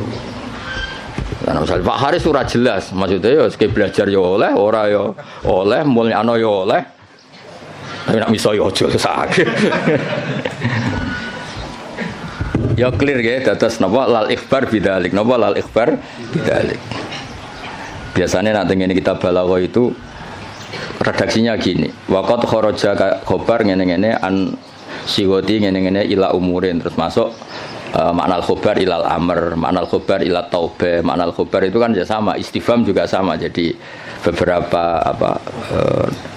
Karena misalnya Pak Haris ora jelas, maksudnya ya sekali belajar ya oleh, ora ya oleh, mulai ano ya oleh. Tapi nak miso ya aja sakit. Ya clear ya, dados napa lal ikhbar bidzalik, napa lal ikhbar bidzalik. Biasanya nanti ini kita balagha itu redaksinya gini. Waqat kharaja khabar ngene-ngene an siwati ngene-ngene ila umurin, terus masuk makna al-khobar ilal amr, makna al-khobar ila taubah, makna al-khobar itu kan ya sama, istifham juga sama. Jadi beberapa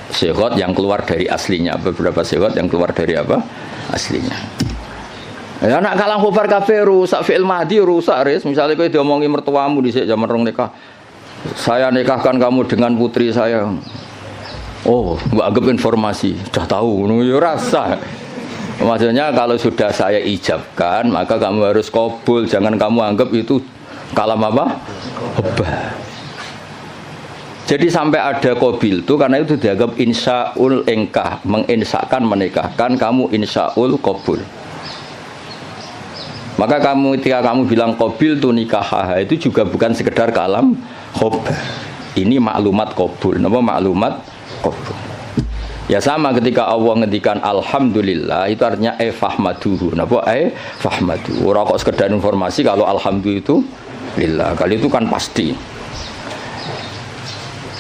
sighot yang keluar dari aslinya, beberapa sighot yang keluar dari apa? Aslinya. Ya nak kalang khobar kabeh rusak fi'il madhi rusak ris. Misalnya kowe diomongi mertuamu dhisik zaman rong nikah. Saya nikahkan kamu dengan putri saya. Oh, mbok anggap informasi, sudah tahu ngono ya rasa. Maksudnya kalau sudah saya ijabkan, maka kamu harus qabul, jangan kamu anggap itu kalam apa? Khobar. Jadi sampai ada qabil itu karena itu dianggap insyaul engkah, menginsyakan menikahkan, kamu insyaul qabul. Maka kamu ketika kamu bilang qabil tu nikah itu juga bukan sekedar kalam khobar. Ini maklumat qabul. Napa maklumat qabul? Ya sama ketika Allah ngendikan alhamdulillah itu artinya fahmaduhu. Napa fahmadu. Ora kok sekedar informasi kalau alhamdulillah itu lillah. Kali itu kan pasti.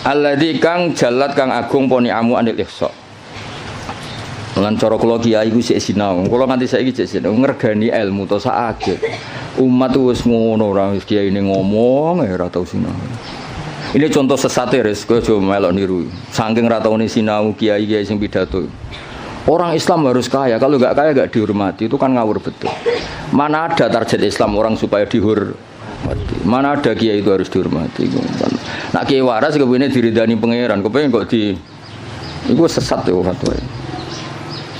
Alladzi kang jalat kang agung poni amu anil ihsa. Lan cara kula kiai iku sik sinau. Kula nganti saiki sik sinau ngregani ilmu to sakake. Umat wis ngono ora wis kiai ini ngomong ora tau sinau. Ini contoh sesate res kowe aja melok niru. Saking ra taune sinau kiai-kiai sing pidato. Orang Islam harus kaya, kalau enggak kaya enggak dihormati, itu kan ngawur betul. Mana ada target Islam orang supaya dihormati. Mana ada kiai itu harus dihormati. Nak kiai waras kepengine diridani pangeran, kepengin kok di iku sesat yo fatwa.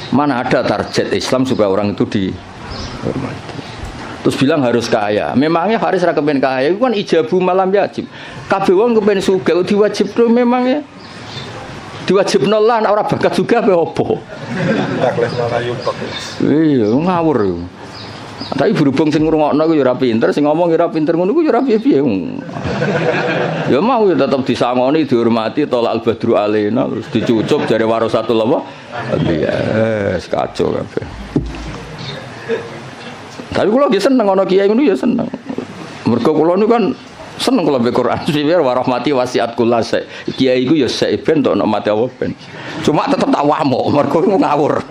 Mana ada target Islam supaya orang itu dihormati. Terus bilang harus kaya. Memangnya Haris ra kepen kaya, itu kan ijabu malam yajib. Kabeh wong kepen sugih diwajibno memangnya. Diwajibno lah ora bakat juga apa opo. Iya, ngawur yo. Tapi berhubung sing ngrungokno ku ya ora pinter, sing ngomong ya ora pinter ngono ku ya ora piye-piye. Ya mau ya tetep disangoni, dihormati, tolak al-badru alaina, terus dicucup jare warasatul apa? Iya, kacau kabeh. Tapi kula nggih seneng ana kiai ngono ya seneng. Mergo kula niku kan seneng kula mbek Quran. Biar warahmati wasiat kula sek. Kiai iku ya sek ben tok nek mati apa ben. Cuma tetep tak wamuk mergo ngawur.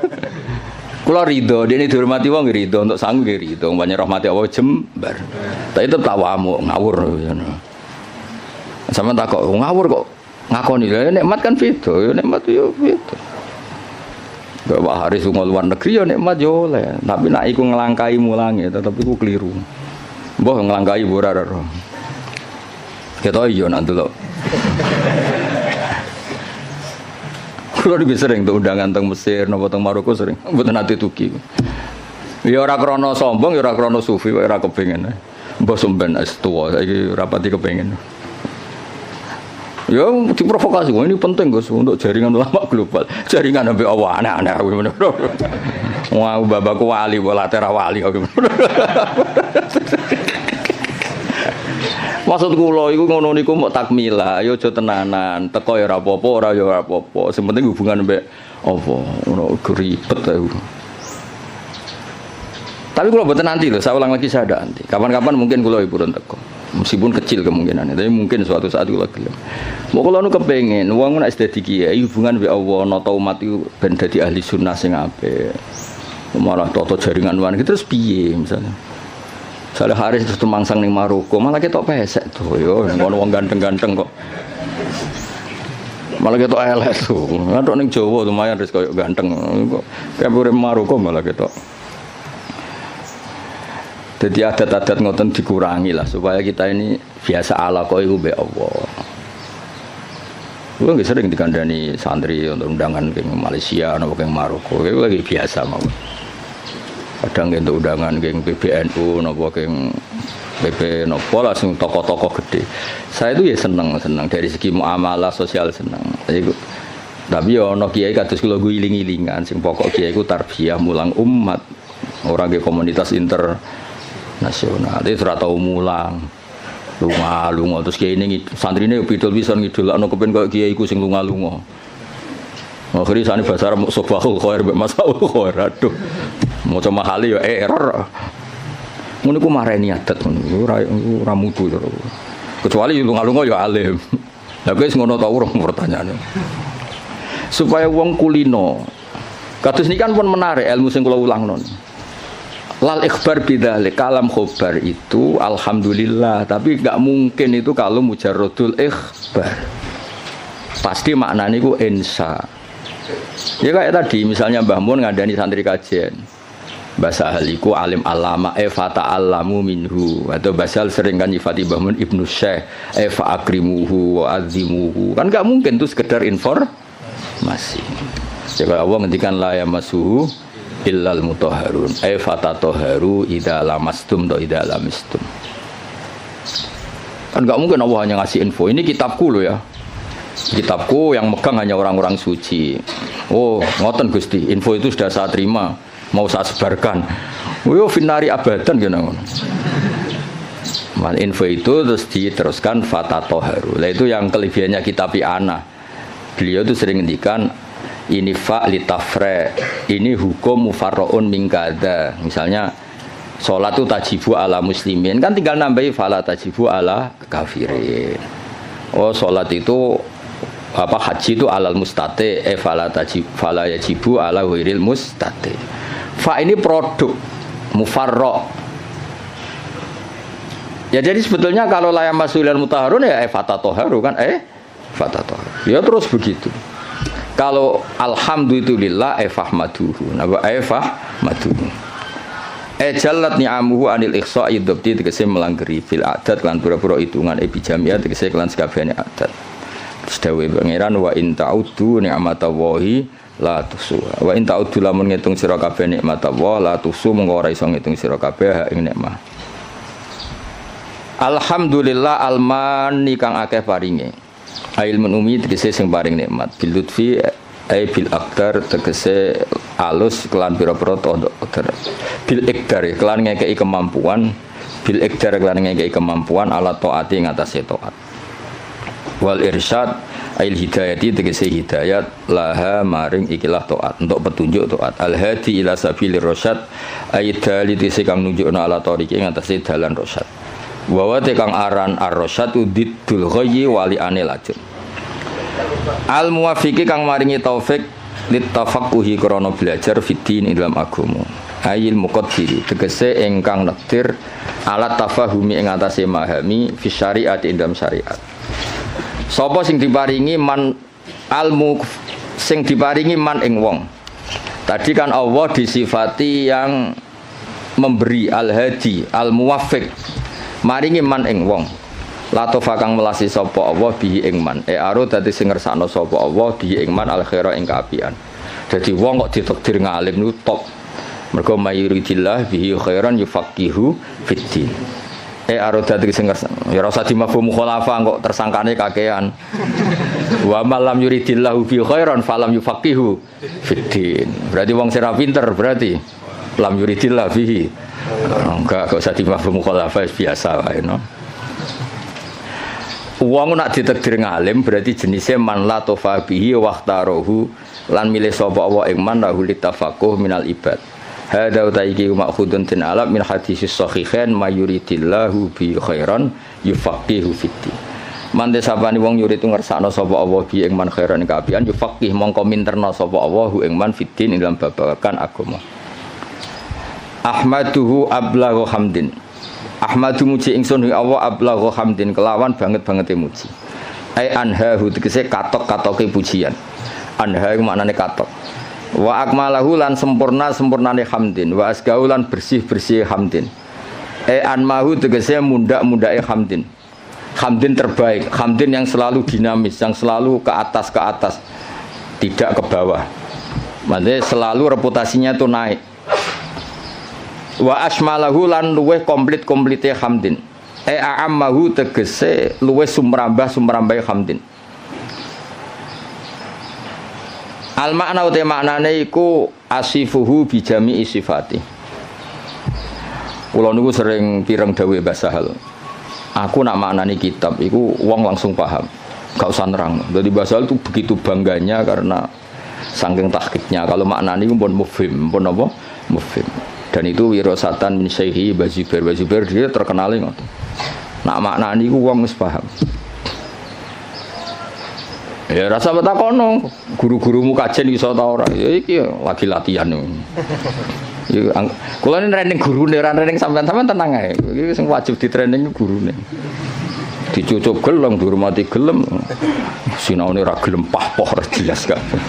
Kula rido, dene dihormati wong rido, untuk sangu nggih rido, banyak rahmati Allah jembar. Tapi tetep tak wamuk ngawur ngono. Sampeyan tak kok ngawur kok ngakoni lha nikmat kan beda, ya nikmat yo beda. Gak Pak Haris lunga luar negeri ya nikmat yo oleh, tapi nak iku ngelangkai mulange tetep iku keliru. Mbah ngelangkai ora ora. Ketok iya nak delok. Kulo iki sering tuh undangan teng Mesir napa teng Maroko sering. Mboten ate tuki. Ya ora krana sombong ya ora krana sufi, ora kepengin. Mbah sampean es tuwa saiki ora pati kepengin. Ya diprovokasi, ini penting Gus untuk jaringan ulama global. Jaringan sampai Allah aneh-aneh aku bener. Wah, babakku wali, bola tera wali aku. Maksud kula iku ngono niku mok takmila, ya aja tenanan. Teko ya ora apa-apa, ora ya ora apa-apa. Sing penting hubungan mbek apa, ngono ribet aku. Tapi kula mboten nanti lho, saya ulang lagi saya ada nanti. Kapan-kapan mungkin kula purun teko. Meskipun kecil kemungkinannya, tapi mungkin suatu saat kula gelem. Mau kula nu kepengin wong nek dadi kiai hubungan mbek Allah nata umat iku ben dadi ahli sunnah sing apik. Malah toto jaringan wan iki terus piye misalnya. Saleh Haris terus temangsang ning Maroko, malah ketok pesek to yo ngono wong ganteng-ganteng kok. Malah ketok elek tuh. Ngatok ning Jawa lumayan wis koyo ganteng kok. Kayak urip Maroko malah ketok. Jadi adat-adat ngoten dikurangi lah supaya kita ini biasa ala kok iku mbek Allah. Kulo nggih sering dikandani santri untuk undangan ke Malaysia napa ke Maroko. Iku lagi biasa mawon. Kadang untuk undangan ke PBNU napa ke PP napa lah sing tokoh-tokoh gede. Saya itu ya seneng dari segi muamalah sosial seneng. Tapi ya ana kiai kados kula guling-gilingan sing pokok kiai iku tarbiyah mulang umat. Ora ke komunitas nasional, itu ora tau mulang. Lunga terus kiai ini santrine yo pidol pisan ngidolakno kepen koyo kiai iku sing lunga-lunga. Akhire sane basar sobahul khair mbek masaul khair. Aduh. Maca mahali yo error. Ngono ku mareni adat ngono. Ora mutu to. Kecuali lunga-lunga yo alim. Lah wis ngono ta urung pertanyaane. Supaya wong kulino. Kados niki kan pun menarik ilmu sing kula ulangno. Lal ikhbar bidzalik kalam khobar itu alhamdulillah, tapi enggak mungkin itu kalau mujarradul ikhbar. Pasti maknanya itu insya. Ya kayak tadi misalnya Mbah Mun ngandani santri kajian. Bahasa ahliku alim alama fata alamu minhu, atau bahasa sering kan nyifati Mbah Mun Ibnu Syekh fa akrimuhu wa azimuhu. Kan enggak mungkin itu sekedar informasi. Jadi Allah ngendikan la yamassuhu illal mutahharun fatatoharu idza lamastum atau idza lamistum. Kan enggak mungkin Allah hanya ngasih info. Ini kitabku loh ya. Kitabku yang megang hanya orang-orang suci. Oh, ngoten Gusti, info itu sudah saya terima, mau saya sebarkan. Yo finari abadan gitu ngono. Mal info itu terus diteruskan fatatoharu. Lah itu yang kelebihannya kitab Ana. Beliau itu sering ngendikan ini fa li tafre, ini hukum mufarraun min kada. Misalnya salat itu tajibu ala muslimin, kan tinggal nambahi fala tajibu ala kafirin. Oh, salat itu apa haji itu alal mustate fala yajibu ala ghairil mustate. Fa ini produk mufarra. Ya jadi sebetulnya kalau la yamasulil mutahharun ya fatatoharu kan fatatoharu. Ya terus begitu. Kalau alhamdulillah fahmaduhu napa fahmaduhu jallat ni'amuhu anil ihsa'i dhabti tegese melanggeri fil adat lan pura-pura hitungan bijamiah tegese kelan sakabehane adat. Terus dawuh pangeran wa in ta'uddu ni'matallahi la tusuha wa in ta'uddu lamun ngitung sira kabeh nikmatallahi la tusu mengko ora iso ngitung sira kabeh ing nikmat. Alhamdulillah almani kang akeh paringe. Ilmun umi tegese sing paring nikmat bil lutfi bil aqdar tegese alus kelan pira-pira qadar bil iqdar kelan ngekeki kemampuan bil iqdar kelan ngekeki kemampuan ala taati ing atase taat wal irsyad ail hidayati tegese hidayat laha maring ikilah taat untuk petunjuk taat al hadi ila sabilir rasyad aidali tegese kang nunjukna ala tariqi ing atase dalan rasyad wa kang aran ar-rasyadu diddul ghayyi wali anil ajr al muwafiqi kang maringi taufik litafaqquhi krana belajar fiddin ing dalam agama ayil muqaddiri tegese ingkang nektir alat tafahumi ing atase memahami fi syariat ing dalam syariat. Sapa sing diparingi man almu sing diparingi man ing wong Tadi kan Allah disifati yang memberi, al-hadi, al-muwaffiq. Maringi man ing wong. La tofa kang melasi sapa Allah bihi ing man. Aro dadi sing ngersakno sapa Allah bihi ing man al-khaira ing kaapian. Dadi wong kok ditakdir ngalim niku top. Mergo mayuridillah bihi khairan yufaqihu fiddin. Aro dadi sing ngersakno. Ya ora usah dimafhum mukhalafah kok tersangkane kakean. Wa malam yuridillahu bihi khairan falam yufaqihu fiddin. Berarti wong sing ra pinter berarti lam yuridillah bihi. Enggak usah dimafhum mukhalafah biasa wae no. Wong nak ditakdir ngalim berarti jenisnya man la tofa bihi waqtarohu lan milih sapa Allah ing man lahu litafaqquh minal ibad. Hadza utaiki ma'khudun tin alab min hadis sahihain mayuridillahu bi khairan yufaqihu fiddin. Man desapani wong yurid ngersakno sapa Allah bi ing man khairan kapian yufaqih mongko minterna sapa Allah ing man fiddin ing dalam babagan agama. Ahmaduhu ablaghu hamdin. Ahmadu muji ingsun ya Allah ablaghu hamdin kelawan banget-bangete muji. Ai anhahu tegese katok-katoke pujian. Anha iku maknane katok. Wa akmalahu lan sempurnane hamdin, wa asgau lan bersih-bersih hamdin. Anmahu tegese mundak-mundake hamdin. Hamdin terbaik, hamdin yang selalu dinamis, yang selalu ke atas, tidak ke bawah. Maksudnya selalu reputasinya itu naik. Wa asmalahu lan luweh komplit-komplite hamdin. A'ammahu tegese luweh sumrambah-sumrambahe hamdin. Al makna uta maknane iku asifuhu bi jami'i sifati. Kula niku sering pireng dawuh Mbah Sahal. Aku nak maknani kitab iku wong langsung paham. Gak usah nerang. Jadi Mbah Sahal itu begitu bangganya karena saking tahqiqnya. Kalau maknani iku pun mufhim, pun apa? Mufhim. Dan itu wirasatan min syaihi Bazubair dia terkenal ngoten. Nak maknani ku wong wis paham. Ya rasa betakono, guru-gurumu kajen iso ta ora? Ya iki lagi latihan. Ya kula ini training gurune, ora training sampean-sampean tenang ae. Iki sing wajib di training gurune. Dicucuk gelem, dihormati gelem. Sinaune ora gelem pah-poh ora jelas kabeh.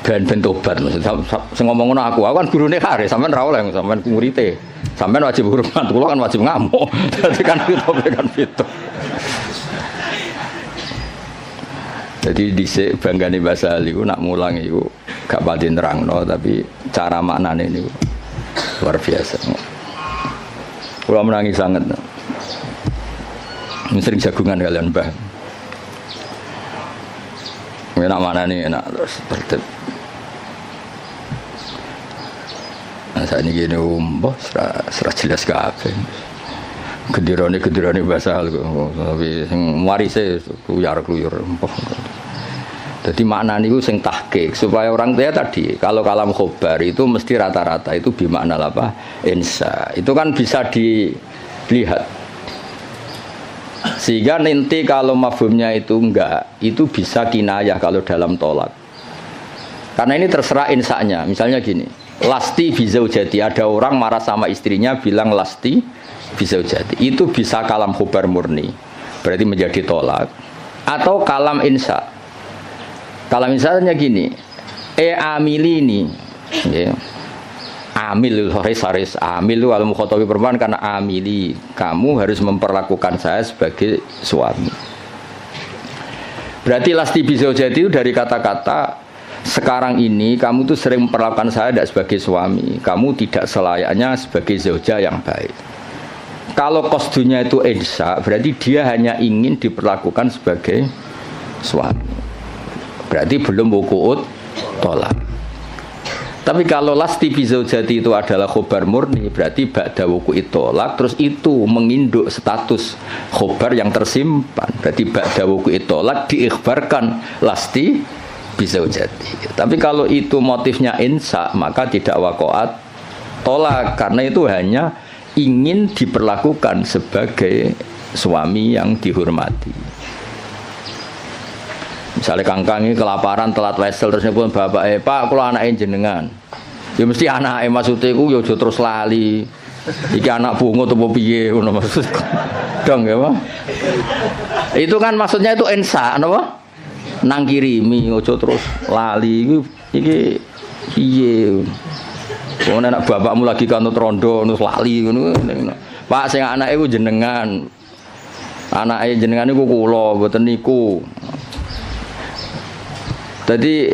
Ben tobat maksud sing ngomong ngono aku kan gurune kare sampean ra oleh sampean murid-e. Sampean wajib hormat, kula kan wajib ngamuk. Dadi kan itu. Jadi dhisik banggane Mbah Sahal iku nak mulang iku gak pati nerangno tapi cara maknane niku luar biasa. Kula menangi sangat. Sering jagungan kalian Mbah. Enak maknane enak terus tertib. Saat ini gini serah jelas kabeh. Gedirane Mbah Sahal tapi sing warise kluyur. Jadi makna niku sing tahqiq supaya orang tua tadi kalau kalam khobar itu mesti rata-rata itu bimakna apa? Insa. Itu kan bisa dilihat. Sehingga nanti kalau mafhumnya itu enggak, itu bisa kinayah kalau dalam tolak. Karena ini terserah insanya. Misalnya gini, lasti bizaujati, ada orang marah sama istrinya bilang lasti bizaujati. Itu bisa kalam khobar murni. Berarti menjadi tolak atau kalam insa. Kalau misalnya gini, amilini, ya. Amil haris amil al mukhatabi perempuan karena amili, kamu harus memperlakukan saya sebagai suami. Berarti lasti bizaujati itu dari kata-kata sekarang ini kamu tuh sering memperlakukan saya tidak sebagai suami, kamu tidak selayaknya sebagai zauja yang baik. Kalau qasdunya itu insya, berarti dia hanya ingin diperlakukan sebagai suami. Berarti belum wuku'ut tolak. Tapi kalau lasti bizaujati itu adalah khobar murni, berarti ba'da wuku'ut tolak, terus itu menginduk status khobar yang tersimpan. Berarti ba'da wuku'ut tolak diikhbarkan lasti bizaujati. Tapi kalau itu motifnya insya, maka tidak wakoat tolak, karena itu hanya ingin diperlakukan sebagai suami yang dihormati. Misalnya kangkang ini kelaparan telat wesel terus nyebut bapak Pak kalau anaknya jenengan ya mesti anaknya maksudnya itu ya terus lali iki anak bungo atau piye ngono maksud dong ya Pak itu kan maksudnya itu ensa apa nang kirimi aja terus lali iki piye. Wong anak bapakmu lagi kanut rondo terus lali ngono. Pak sing anake ku jenengan. Anake jenengan niku kula mboten niku. Jadi,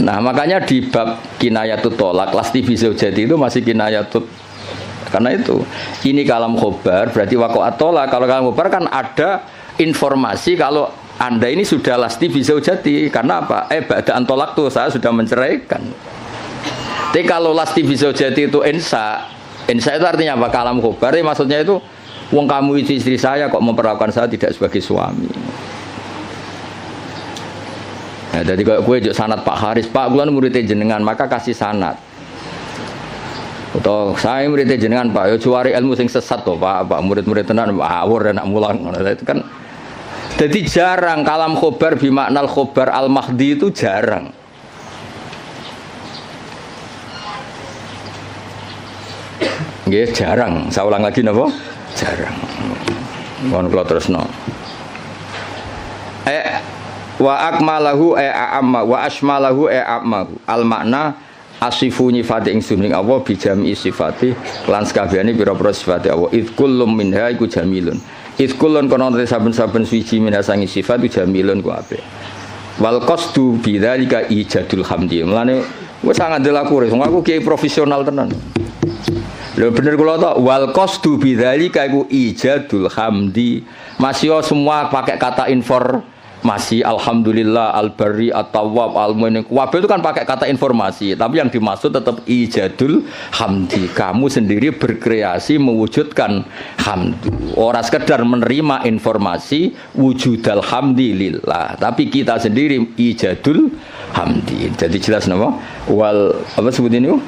nah makanya di bab kinayatut tolak, lasti bizaujati itu masih kinayatut. Karena itu, ini kalam khobar, berarti waqa'at tolak. Kalau kalam khobar kan ada informasi kalau Anda ini sudah lasti bizaujati. Karena apa? Ba'da'an tolak tuh saya sudah menceraikan. Tapi kalau lasti bizaujati itu insa itu artinya apa? Kalam khobar, maksudnya itu, wong kamu itu istri saya kok memperlakukan saya tidak sebagai suami. Nah, jadi kalau gue sanad Pak Haris, Pak gue muridnya jenengan, maka kasih sanad. Atau saya muridnya jenengan Pak, yo cuari ilmu sing sesat toh Pak, murid-murid tenan awur enak mulang. Itu kan, jadi jarang kalam khobar bimaknal khobar al mahdi itu jarang. Nggih jarang. Saya ulang lagi napa? Jarang. Mohon kula terusno. Wa akmalahu a'amma wa asmalahu a'ammahu al makna asifu nyifati ingsun ing Allah bijami sifati lan sakabehane pira-pira sifati Allah id kullum minha iku jamilun id kullun kono saben-saben suci minha sangi sifat iku jamilun ku apik wal qasdu bidzalika ijadul hamdi mulane wis sangat delaku wong aku kiai profesional tenan lho bener kula tok wal qasdu bidzalika iku ijadul hamdi masih semua pakai kata masih alhamdulillah al-barri at-tawwab al-mu'min kabeh itu kan pakai kata informasi tapi yang dimaksud tetap ijadul hamdi kamu sendiri berkreasi mewujudkan hamdu ora sekedar menerima informasi wujudal hamdi lillah tapi kita sendiri ijadul hamdi jadi jelas napa wal apa sebut ini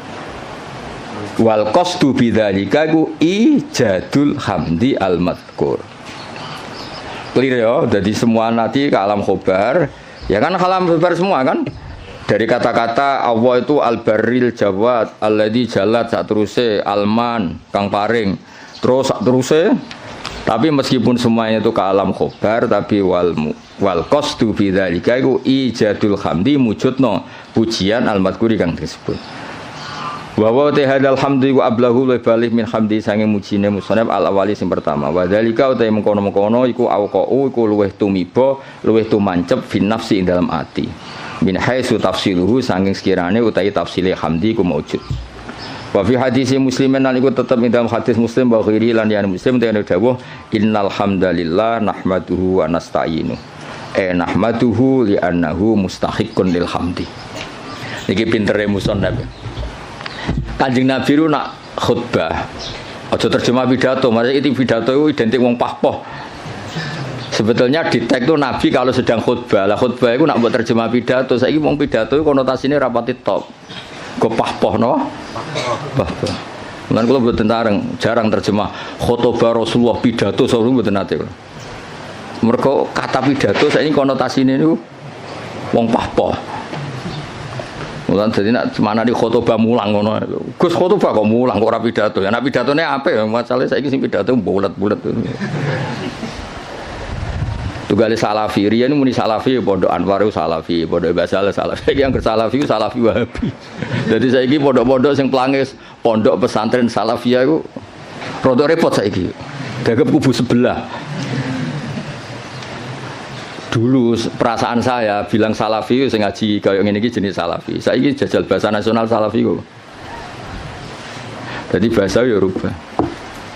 wal qasdu bidzalika ijadul hamdi al-madhkur clear ya, jadi semua nanti ke alam khobar ya kan alam khobar semua kan dari kata-kata Allah itu al-barril jawad alladzi jalat sak teruse alman kang paring terus sak teruse tapi meskipun semuanya itu ke alam khobar tapi wal qasdu bidzalika iku ijadul hamdi mujudno pujian al-madhkuri kang disebut wa tahadal hamdi wa ablahu balih min hamdi sange mujine musannaf al awali sing pertama wa dzalika utahe mengkono-mengkono iku auqau iku luweh tumiba luweh tumancep fin nafsi ing dalam ati min haitsu tafsiluhu saking sekirane utahe tafsile hamdi ku maujud wa fi hadis muslimin lan iku tetep ing dalam hadis muslim wa ghairi lan yan muslim dene dawuh innal hamdalillah nahmaduhu wa nasta'inu nahmaduhu li annahu mustahiqqun lil hamdi iki pintere musannaf Kanjeng Nabi itu nak khutbah aja terjemah pidato maksudnya itu pidato itu identik wong pahpoh sebetulnya di teks itu Nabi kalau sedang khutbah lah khutbah itu nak buat terjemah pidato saya ini wong pidato itu konotasinya rapati top kok pahpoh no pahpoh dan kalau buat tentang jarang terjemah khutbah Rasulullah pidato sebelum buat nanti mereka kata pidato saya ini konotasinya itu wong pahpoh mulan jadi nak mana di khotbah mulang ngono. Gus khotbah kok mulang kok ora pidato. Ya nek pidatone apik masalahnya saiki sing pidato bulet-bulet. Tugale Salafi, riyen muni Salafi pondok Anwar Salafi, pondok Basal Salafi. Saiki yang Salafi Salafi Wahabi. Jadi saiki pondok-pondok sing plangis pondok pesantren Salafiyah iku rada repot saiki. Gagap kubu sebelah. Dulu perasaan saya bilang Salafi sing ngaji kaya ngene iki jenis Salafi. Saiki jajal bahasa nasional Salafi kok. Jadi bahasa ya rubah.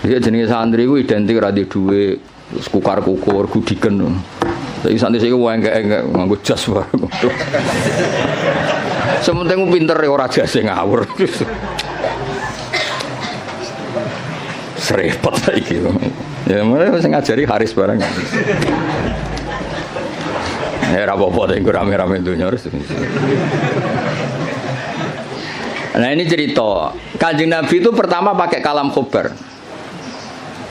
Jadi jenenge santri ku identik ra duwe kukar-kukur gudiken. Saiki santri sing engke-engke nganggo jas bareng. Sementing pinter ora jase ngawur. Serepot saiki. Ya mulai sing ngajari Haris bareng. Ya apa-apa teh rame-rame dunya harus. Nah ini cerita Kanjeng Nabi itu pertama pakai kalam khobar.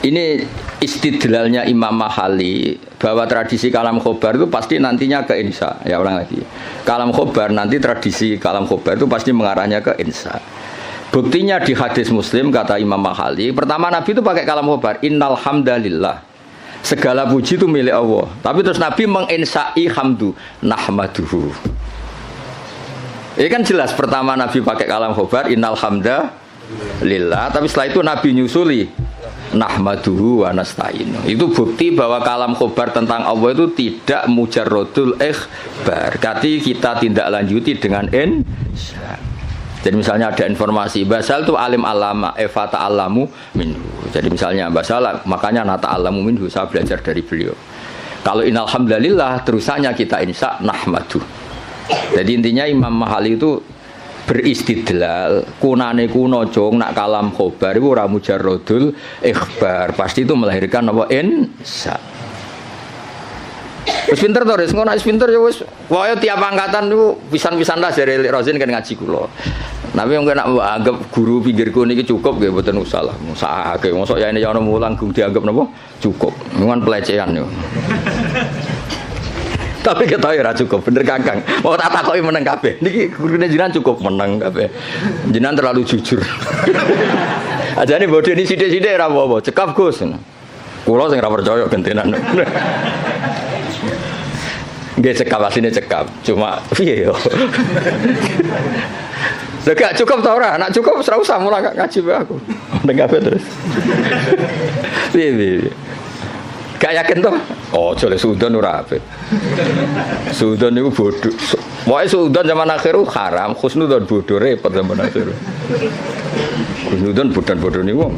Ini istidlalnya Imam Mahali bahwa tradisi kalam khobar itu pasti nantinya ke insya. Ya ulang lagi. Kalam khobar nanti tradisi kalam khobar itu pasti mengarahnya ke insya. Buktinya di hadis Muslim kata Imam Mahali, pertama Nabi itu pakai kalam khobar. Innal hamdalillah. segala puji itu milik Allah. Tapi terus Nabi menginsai hamdu nahmaduhu. Ini kan jelas pertama Nabi pakai kalam khobar innal hamda lillah, tapi setelah itu Nabi nyusuli nahmaduhu wa nasta'inu. Itu bukti bahwa kalam khobar tentang Allah itu tidak mujarrodul ikhbar. Kati kita tindak lanjuti dengan insya. Jadi misalnya ada informasi Basal itu alim alama fata alamu minhu. Jadi misalnya Basal makanya nata alamu minhu, saya belajar dari beliau. Kalau innalhamdulillah terusannya kita insya nahmadu. Jadi intinya Imam Mahali itu beristidlal kunane kuno cung nak kalam khobar itu ora mujarrodul ikhbar, pasti itu melahirkan apa insya. Wis pinter to, wis ngono wis pinter ya wis wae tiap angkatan niku pisan-pisan lah jare Rozin kan ngaji kula. Tapi yang nak anggap guru pinggirku niki cukup nggih mboten usah lah. Musahake mosok ya ini ana mulang gung dianggap napa cukup. Nuwun pelecehan niku. Tapi kita ya cukup, bener Kakang. Mau tak takoki meneng kabeh. Niki gurune jenengan cukup meneng kabeh. Jenengan terlalu jujur. Ajane bodhe ini sithik-sithik ora apa-apa, cekap Gus. Kula sing ora percaya gentenan. Nggih cekap asline cekap. Cuma piye yo. Gak cukup ta ora? Nek cukup ora usah mulang ngaji wae aku. Meneng kabeh terus. Piye. Gak yakin toh? Oh, jole sudan ora apik. Sudan niku bodho. Pokoke sudan zaman akhir haram, khusnudzon bodho repot zaman akhir. Khusnudzon bodan-bodho niku.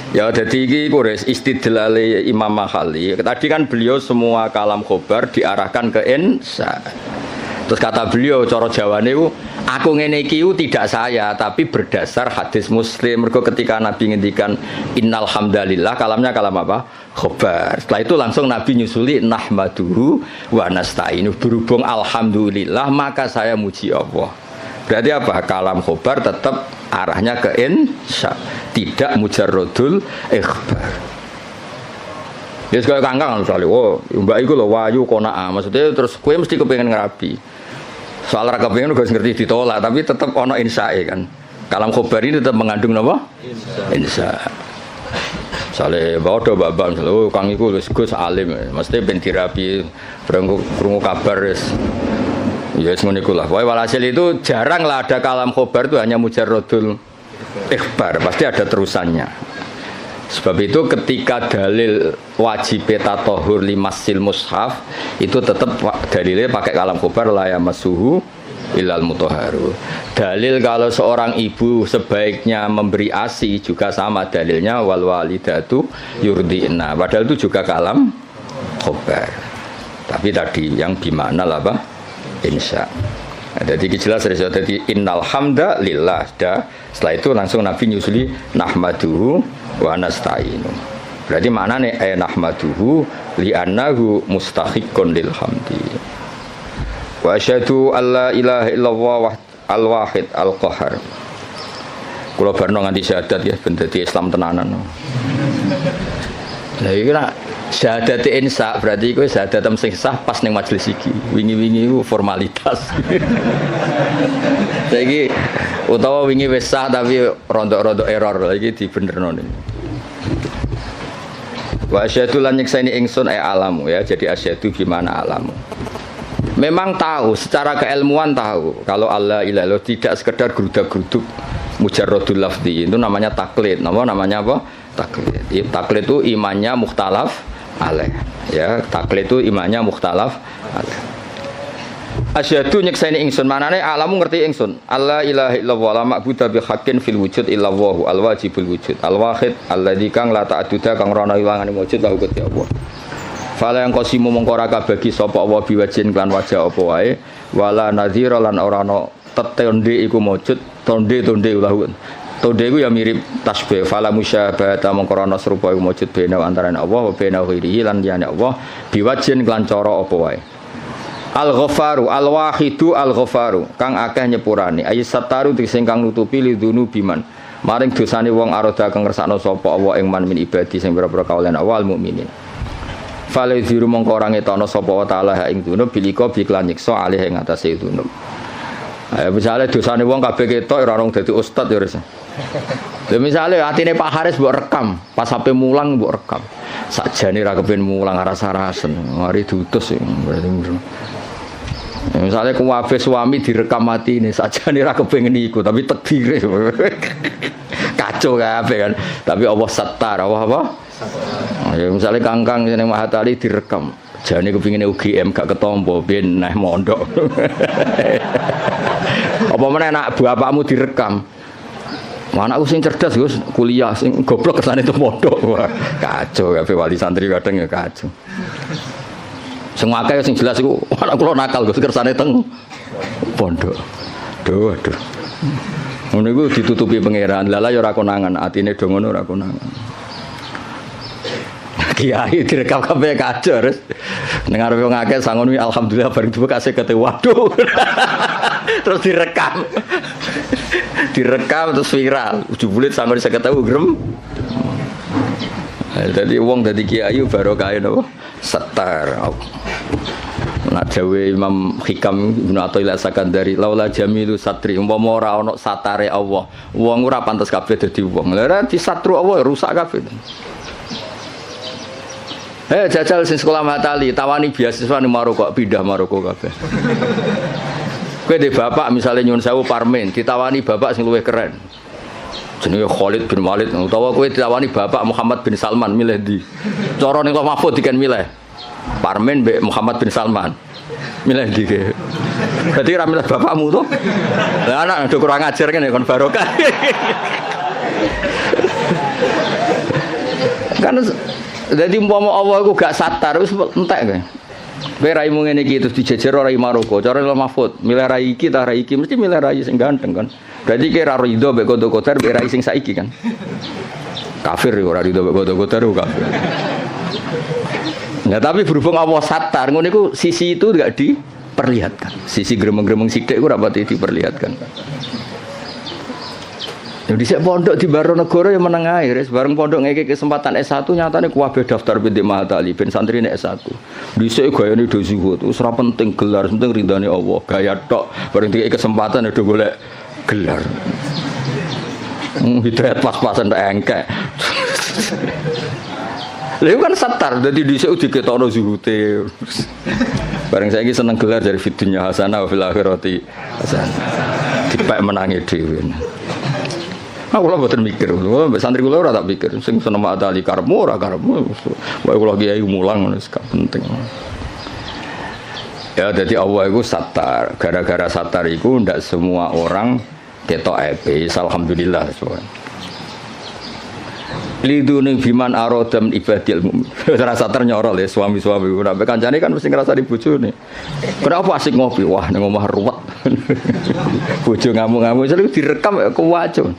Ya dadi iki kures istidlale Imam Mahali. Tadi kan beliau semua kalam khobar diarahkan ke insya. Terus kata beliau cara Jawane ku aku ngene iki tidak saya tapi berdasar hadis Muslim. Mergo ketika Nabi ngendikan innal hamdalillah kalamnya kalam apa? Khobar. Setelah itu langsung Nabi nyusuli nahmaduhu wa nasta'inu. Berhubung alhamdulillah maka saya muji Allah. Berarti apa? Kalam khobar tetap arahnya ke insya, tidak mujarrodul ikhbar. Ya sekali kangkang misalnya, oh mbak iku lho wayu kona'ah. Maksudnya terus kue mesti kepengen ngerapi. Soal raka pengen gak ngerti ditolak, tapi tetap ono insyae kan. Kalam khobar ini tetap mengandung apa? Insya. Misalnya bawa do babak, misalnya oh kang iku wis Gus alim, mesti ben dirapi, krungu kabar wis. Ya ngono iku lah. Walhasil itu jarang lah ada kalam khobar itu hanya mujarrodul ikhbar, pasti ada terusannya. Sebab itu ketika dalil wajib tatahur limasil mushaf itu tetap dalilnya pakai kalam khobar la yamassuhu illal mutahharu. Dalil kalau seorang ibu sebaiknya memberi ASI juga sama dalilnya wal walidatu yurdina. Padahal itu juga kalam khobar. Tapi tadi yang bimana lah apa? Insya. Nah, jadi jelas jadi innal hamda lillah. Setelah itu langsung Nabi nyusuli nahmaduhu wa nasta'inu. Berarti maknane nahmaduhu li'annahu mustahiqqun lil hamdi. Wa asyhadu alla ilaha illallah al-wahid al-qahar. Kula barno nganti syahadat ya ben dadi Islam tenanan. Lah iki nak syahadat insya berarti kowe syahadat sing sah pas ning majelis iki. Wingi-wingi iku formalitas. Saiki utawa wingi wis sah tapi rontok-rontok error lagi dibenerno niku. Wa asyhadu lan nyekseni ingsun alamu ya. Jadi asyhadu gimana alamu. Memang tahu secara keilmuan tahu kalau Allah ilaha illallah tidak sekedar gerudak-geruduk mujarrodul lafzi itu namanya taklid. Namanya apa? Taklid. Taklid itu imannya mukhtalaf alaih. Ya, taklid itu imannya mukhtalaf alaih. Asyhadu nyekseni ingsun manane alamu ngerti ingsun. Allah ilaha illallah la ma'budu bi haqqin fil wujud illallah al wajibul wujud al wahid alladzi kang la ta'adduda kang ora ana ilangane wujud lahu Gusti Allah. Fala yang qasimu mongko ora kabagi sapa Allah biwajin lan wajah apa wae wala nadhira lan ora ana tetonde iku wujud tonde ulah. Tonde iku ya mirip tasbih fala musyabahata mongko ana serupa iku wujud bena antarané Allah wa bena ghairihi lan liyane Allah biwajin lan cara apa wae. Al-Ghafaru al-Wahidu al-Ghafaru kang akeh nyepurane ayi sataru sing kang nutupi lidunu biman maring dosane wong aroda kang ngersakno sapa Allah ing man min ibadi sing pira-pira kaulen awal mukminin. Fale diru mongko ora ngetono sapa wa taala ing dunub bilika biklan nyiksa alih ing atase dunub. Ayo misale dosane wong kabeh ketok ora ono dadi ustad ya wis. Lha misale atine Pak Haris mbok rekam, pas sampe mulang mbok rekam. Sakjane ra kepen mulang rasa-rasen, mari diutus berarti. Misalnya kuwabe suami direkam mati ini sakjane ra kepengen iku tapi takdire. Kacau kabeh kan. Tapi Allah sattar, Allah apa? Ya misalnya kangkang ning Mahatali direkam. Jane kepingine UGM gak ketompo ben neh mondok. Apa meneh anak bapakmu direkam. Anakku sing cerdas Gus, kuliah sing goblok kesane itu mondok. Wah, kacau kabeh wali santri kadang ya kacau. Sing akeh sing jelas iku anak kula nakal Gus kersane teng pondok. Duh. Ngono iku ditutupi pangeran. Lala ya ora konangan, atine do ngono ora konangan. Kiai direkam kabeh kacau terus. Ning arep wong akeh sangono alhamdulillah bareng duwe kasih kete waduh. Terus direkam. Direkam terus viral. Jebule sangono 50.000 grem. Dadi wong dadi kiai barokah napa? Setar. Nak dawe Imam Hikam Ibnu Athaillah Sakandari laula jamilu satri umpama ora ana satare Allah wong ora pantes kabeh dadi wong lha disatru Allah rusak kabeh. Jajal sing sekolah Matali tawani beasiswa ning Maroko pindah Maroko kabeh. Kowe de bapak misale nyun sewu Parmen ditawani bapak sing luwih keren. Jenenge Khalid bin Walid utawa kowe ditawani bapak Muhammad bin Salman milih ndi? Cara ning Mahfud diken milih. Parmen mbek Muhammad bin Salman. Milih ndi ke? Berarti ra milih bapakmu to? Lah anak do kurang ajar kene kon barokah. Kan dadi umpama Allah iku gak satar wis entek kae. Kowe raimu ngene iki terus dijejer ora Maroko, cara Mahfud, milih rai iki ta rai iki mesti milih rai sing ganteng kan. Berarti kira rido mbek kodo-kodo mbek rai sing saiki kan. Kafir ora rido mbek kodo-kodo kafir. Nah, tapi berhubung Allah satar, ngono iku sisi itu enggak diperlihatkan. Sisi gremeng-gremeng sithik iku ora pati diperlihatkan. Jadi sik pondok di Baronegoro yang meneng ae, bareng pondok ngeke kesempatan S1 nyatane kuwabe daftar binti Mahatali ben santrine S1. Dhisik gayane do zuhud, wis ora penting gelar, penting ridane Allah. Gaya tok, bareng dikek kesempatan do golek gelar. Hidayat pas-pasan tak engkek. Lha kan satar dadi dhisik diketokno zuhute. Bareng saiki seneng gelar dari fidunya hasanah wa fil akhirati hasanah. Dipek menangi dhewe. Aku lho mboten mikir, mbek santri kula ora tak pikir, sing seneng Mahatali karepmu ora karepmu. Wae kula kiai mulang ngono wis gak penting. Ya jadi Allah itu satar, gara-gara satar itu ndak semua orang ketok epe, alhamdulillah soalnya. Lidune biman arodam ibadil mukmin. Rasa ternyorol ya suami-suami. Nek kancane kan mesti ngrasa di bojone. Kenapa asik ngopi? Wah ning omah ruwet. Bojo ngamuk-ngamuk terus direkam kewacun.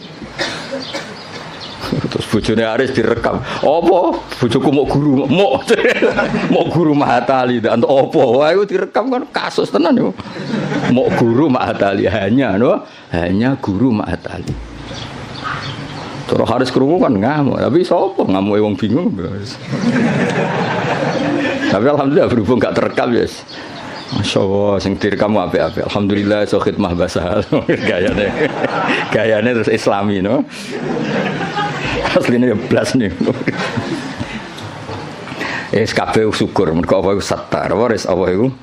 Terus bojone Aris direkam. Apa? Bojoku mau guru, mau guru Mahatali ndak apa. Wah iku direkam kan kasus tenan yo. Mau guru Mahatali hanya guru Mahatali. Terus harus kerungu kan ngamuk, tapi sapa ngamuk wong bingung. Tapi alhamdulillah berhubung gak terekam ya. Masyaallah sing direkam apik-apik. Alhamdulillah iso khidmah bahasa gayane terus islami no. Asline ya blas nih. Kabeh syukur mergo apa iku satar, waris apa iku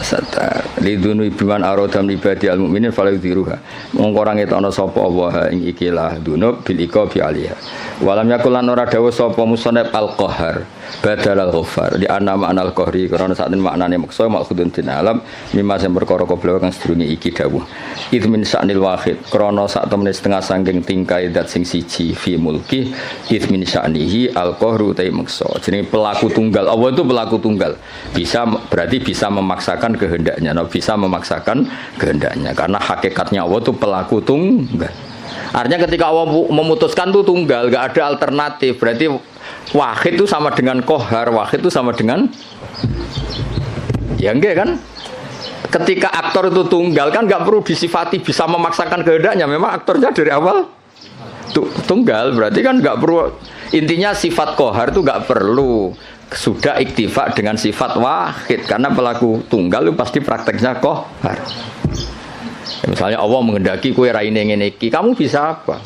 satar lidunu ibiman arodam ibadi al-mu'minin falayudhiruha mongko ora ngetokno sapa Allah ing ikilah dunub bil iqabi alaiha walam yakulan ora dawuh sapa musannaf al-qahar badal al-ghaffar di anna ma'nal qahri karena saat ini maknane maksa maksudun din alam mimma sing perkara koblo kang sedurunge iki dawuh idmin sa'nil wahid krana sak temene setengah saking tingkai zat sing siji fi mulki idmin sa'nihi al-qahru ta maksa jenenge pelaku tunggal Allah itu pelaku tunggal bisa berarti bisa memaksakan kehendaknya bisa memaksakan kehendaknya karena hakikatnya Allah itu pelaku tunggal artinya ketika Allah memutuskan itu tunggal gak ada alternatif berarti wahid itu sama dengan qahar wahid itu sama dengan ya enggak kan ketika aktor itu tunggal kan gak perlu disifati bisa memaksakan kehendaknya memang aktornya dari awal tunggal berarti kan gak perlu intinya sifat qahar itu gak perlu sudah iktifak dengan sifat wahid karena pelaku tunggal itu pasti prakteknya qahar. Misalnya Allah menghendaki kowe raine ngene iki, kamu bisa apa?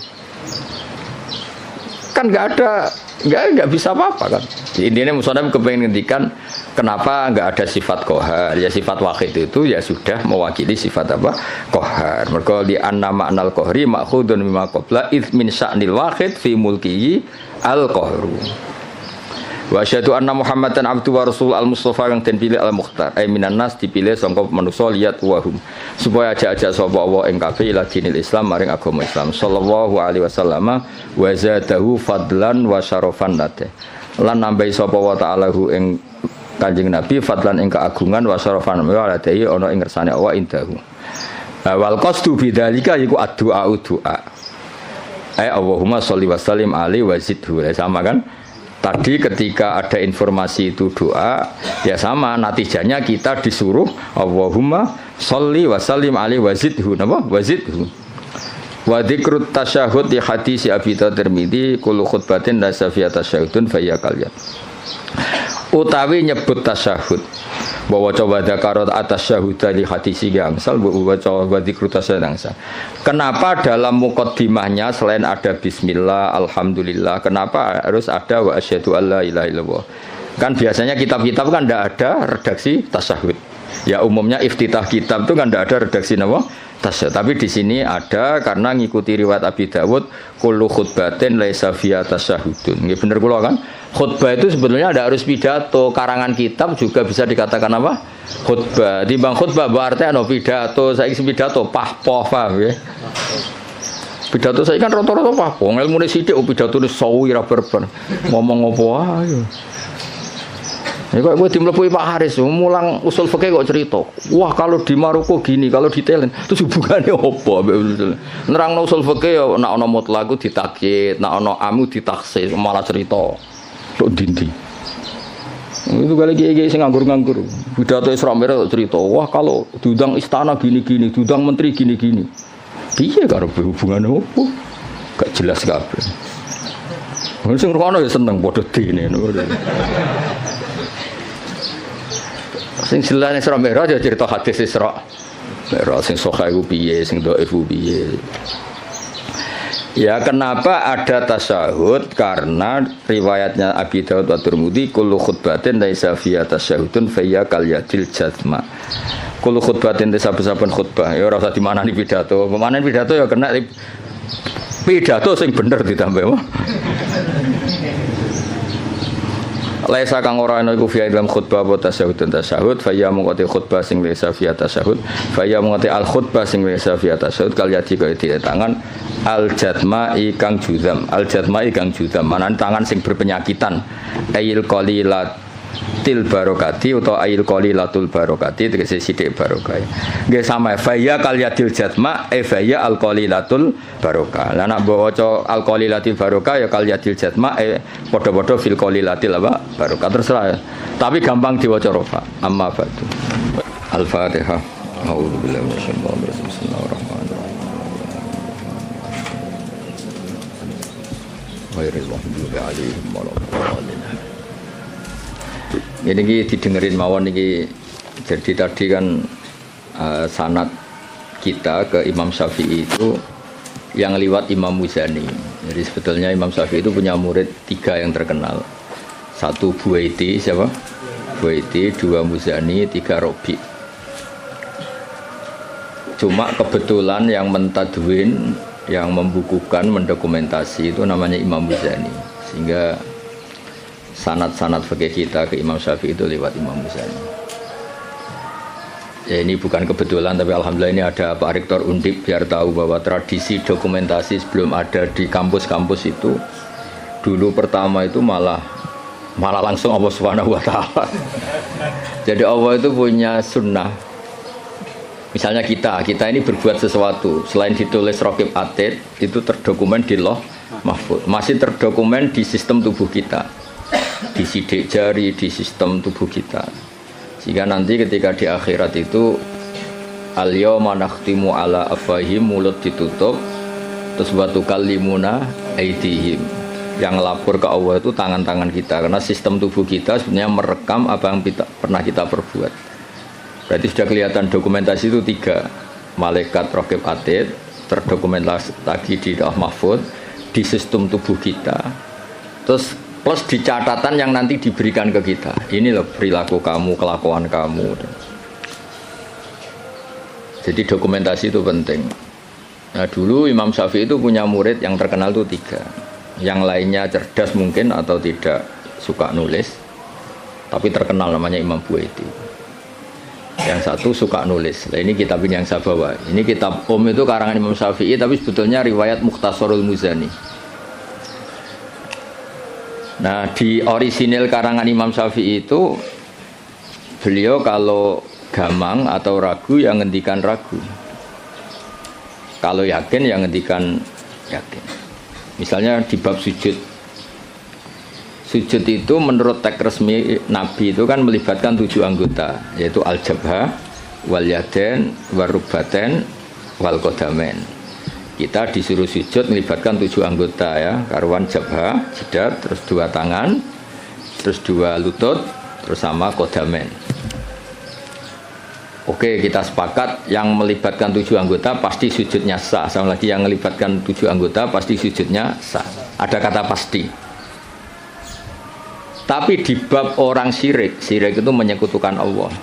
Kan enggak bisa apa-apa kan. Intinya musonaf kepengen ngendikan kenapa enggak ada sifat qahar. Ya sifat wahid itu ya sudah mewakili sifat apa? Qahar. Mergo li anna ma'nal qahri ma'khudun mimma qabla id min sya'nil wahid fi mulkihi al-qahru. Wa asyhadu anna Muhammadan abdu wa rasul al-mustafa kang den pilih al-mukhtar ay minan nas dipilih sangka manusa liat wahum supaya ajak-ajak sapa wa ing kabeh ila dinil Islam maring agama Islam sallallahu alaihi wasallam wa zadahu fadlan wa syarafan late lan nambahi sapa wa ta'ala hu ing Kanjeng Nabi fadlan ing keagungan wa syarafan wa late ana ing ngersane Allah indahu wal qasdu bidzalika iku addu'a ay Allahumma sholli wa sallim alaihi wa zidhu sama kan. Tadi ketika ada informasi itu doa, ya sama natijanya kita disuruh Allahumma sholli wa sallim alaihi wa zidhu, napa? Wa zidhu. Wa dzikrut tasyahhud di hadis Abi Tirmidzi kullu khutbatin la safiya tasyahhudun fa ya kalyan. Utawi nyebut tasyahud bahwa coba dakarat atas syahuda di hadisi gangsal bahwa coba dikrutasnya gangsal. Kenapa dalam muqaddimahnya selain ada bismillah, alhamdulillah, kenapa harus ada wa asyhadu alla ilaha illallah? Kan biasanya kitab-kitab kan tidak ada redaksi tasyahud. Ya umumnya iftitah kitab itu kan tidak ada redaksi nama tasyahud. Tapi di sini ada karena ngikuti riwayat Abi Dawud kullu khutbatin laisa fiha tasyahudun. Nggih bener kula kan? Khutbah itu sebetulnya tidak harus pidato, karangan kitab juga bisa dikatakan apa? Khutbah. Timbang khutbah berarti ana pidato, saiki pidato pahpoh paham ya. Pidato saiki kan rata-rata pahpoh, ilmune sithik pidatone sawi ra berber. Ngomong apa ae. Ya kok gue dimlepuhi Pak Haris, mulang usul fikih kok cerita. Wah kalau di Maroko gini, kalau di Thailand, terus hubungannya apa? Nerangno usul fikih ya nek ana mutlaq ditakyid, nek ana amu ditaksis, malah cerita. Tok dindi. Itu kali kiai-kiai sing nganggur-nganggur. Pidato Isra Mi'raj cerita, wah kalau diundang istana gini-gini, diundang menteri gini-gini. Piye karo hubungannya apa? Gak jelas kabeh. Wong sing ngrungokno ya seneng padha dene. Sing jelas Isra Mi'raj ya cerita hadis Isra. Mi'raj sing sahih ku piye, sing dhaif ku piye. Ya kenapa ada tasyahud? Karena riwayatnya Abi Dawud wa Tirmidzi kullu khutbatin laisa fiha tasyahudun fa ya kal yadil jazma. Kullu khutbatin saben-saben khutbah ya ora usah dimanani pidato. Pemanen pidato ya kena pidato sing bener ditambah. Laisa kang ora ana iku fi dalam khutbah wa tasyahud fa ya mungkoti khutbah sing laisa fi tasyahud fa ya mungkoti al khutbah sing laisa fi tasyahud kal yati kaya di tangan al jatma'i kang juzam manan tangan sing berpenyakitan ayil qalilatil barokati utawa ayil qalilatul barokati tegese sithik barokah nggih sama fa ya kal yatil jatma fa ya al qalilatul barokah lah nek mbok waca al qalilatil barokah ya kal yatil jatma padha-padha fil qalilatil apa barokah terserah ya. Tapi gampang diwaca rofa amma fatu al-fatihah a'udzubillahi minasyaitonir rajim bismillahirrahmanirrahim ghairil maghdubi 'alaihim waladdallin. Ini didengerin mawon niki. Jadi tadi kan sanad kita ke Imam Syafi'i itu yang liwat Imam Muzani. Jadi sebetulnya Imam Syafi'i itu punya murid 3 yang terkenal. 1 Buaiti, siapa? Buaiti, 2 Muzani, 3 Robi. Cuma kebetulan yang mentadwin, yang membukukan, mendokumentasi itu namanya Imam Muzani. Sehingga sanad-sanad fikih kita ke Imam Syafi'i itu lewat Imam Muzani. Ya ini bukan kebetulan, tapi alhamdulillah ini ada Pak Rektor Undip biar tahu bahwa tradisi dokumentasi sebelum ada di kampus-kampus itu dulu pertama itu malah langsung Allah Subhanahu wa taala. Jadi Allah itu punya sunnah. Misalnya kita ini berbuat sesuatu selain ditulis Raqib Atid itu terdokumen di Lauh Mahfuz, masih terdokumen di sistem tubuh kita, di sidik jari, di sistem tubuh kita. Sehingga nanti ketika di akhirat itu al-yawma nakhtimu ala afwahihim, mulut ditutup, terus wa tukallimuna aydihim. Yang lapor ke Allah itu tangan-tangan kita, karena sistem tubuh kita sebenarnya merekam apa yang pernah kita perbuat. Berarti sudah kelihatan dokumentasi itu 3. Malaikat Raqib Atid terdokumentasi lagi di Lauh Mahfuz, di sistem tubuh kita. Terus plus di catatan yang nanti diberikan ke kita. Ini loh perilaku kamu, kelakuan kamu. Jadi dokumentasi itu penting. Nah dulu Imam Syafi'i itu punya murid yang terkenal itu 3. Yang lainnya cerdas mungkin atau tidak suka nulis, tapi terkenal namanya Imam Buaiti. Yang satu suka nulis. Nah ini kitab ini yang saya bawa. Ini kitab itu karangan Imam Syafi'i, tapi sebetulnya riwayat Mukhtasarul Muzani. Nah di orisinil karangan Imam Syafi'i itu beliau kalau gamang atau ragu yang ngendikan ragu, kalau yakin yang ngendikan yakin. Misalnya di bab sujud, sujud itu menurut teks resmi Nabi itu kan melibatkan 7 anggota, yaitu al-jabhah, wal yaden, warubaten, wal qadamen. Kita disuruh sujud melibatkan 7 anggota ya, karuan jabhah, jidat, terus 2 tangan, terus 2 lutut, terus sama qadamen. Oke, kita sepakat yang melibatkan 7 anggota pasti sujudnya sah. Sama lagi yang melibatkan 7 anggota pasti sujudnya sah. Ada kata pasti. Tapi di bab orang syirik, syirik itu menyekutukan Allah.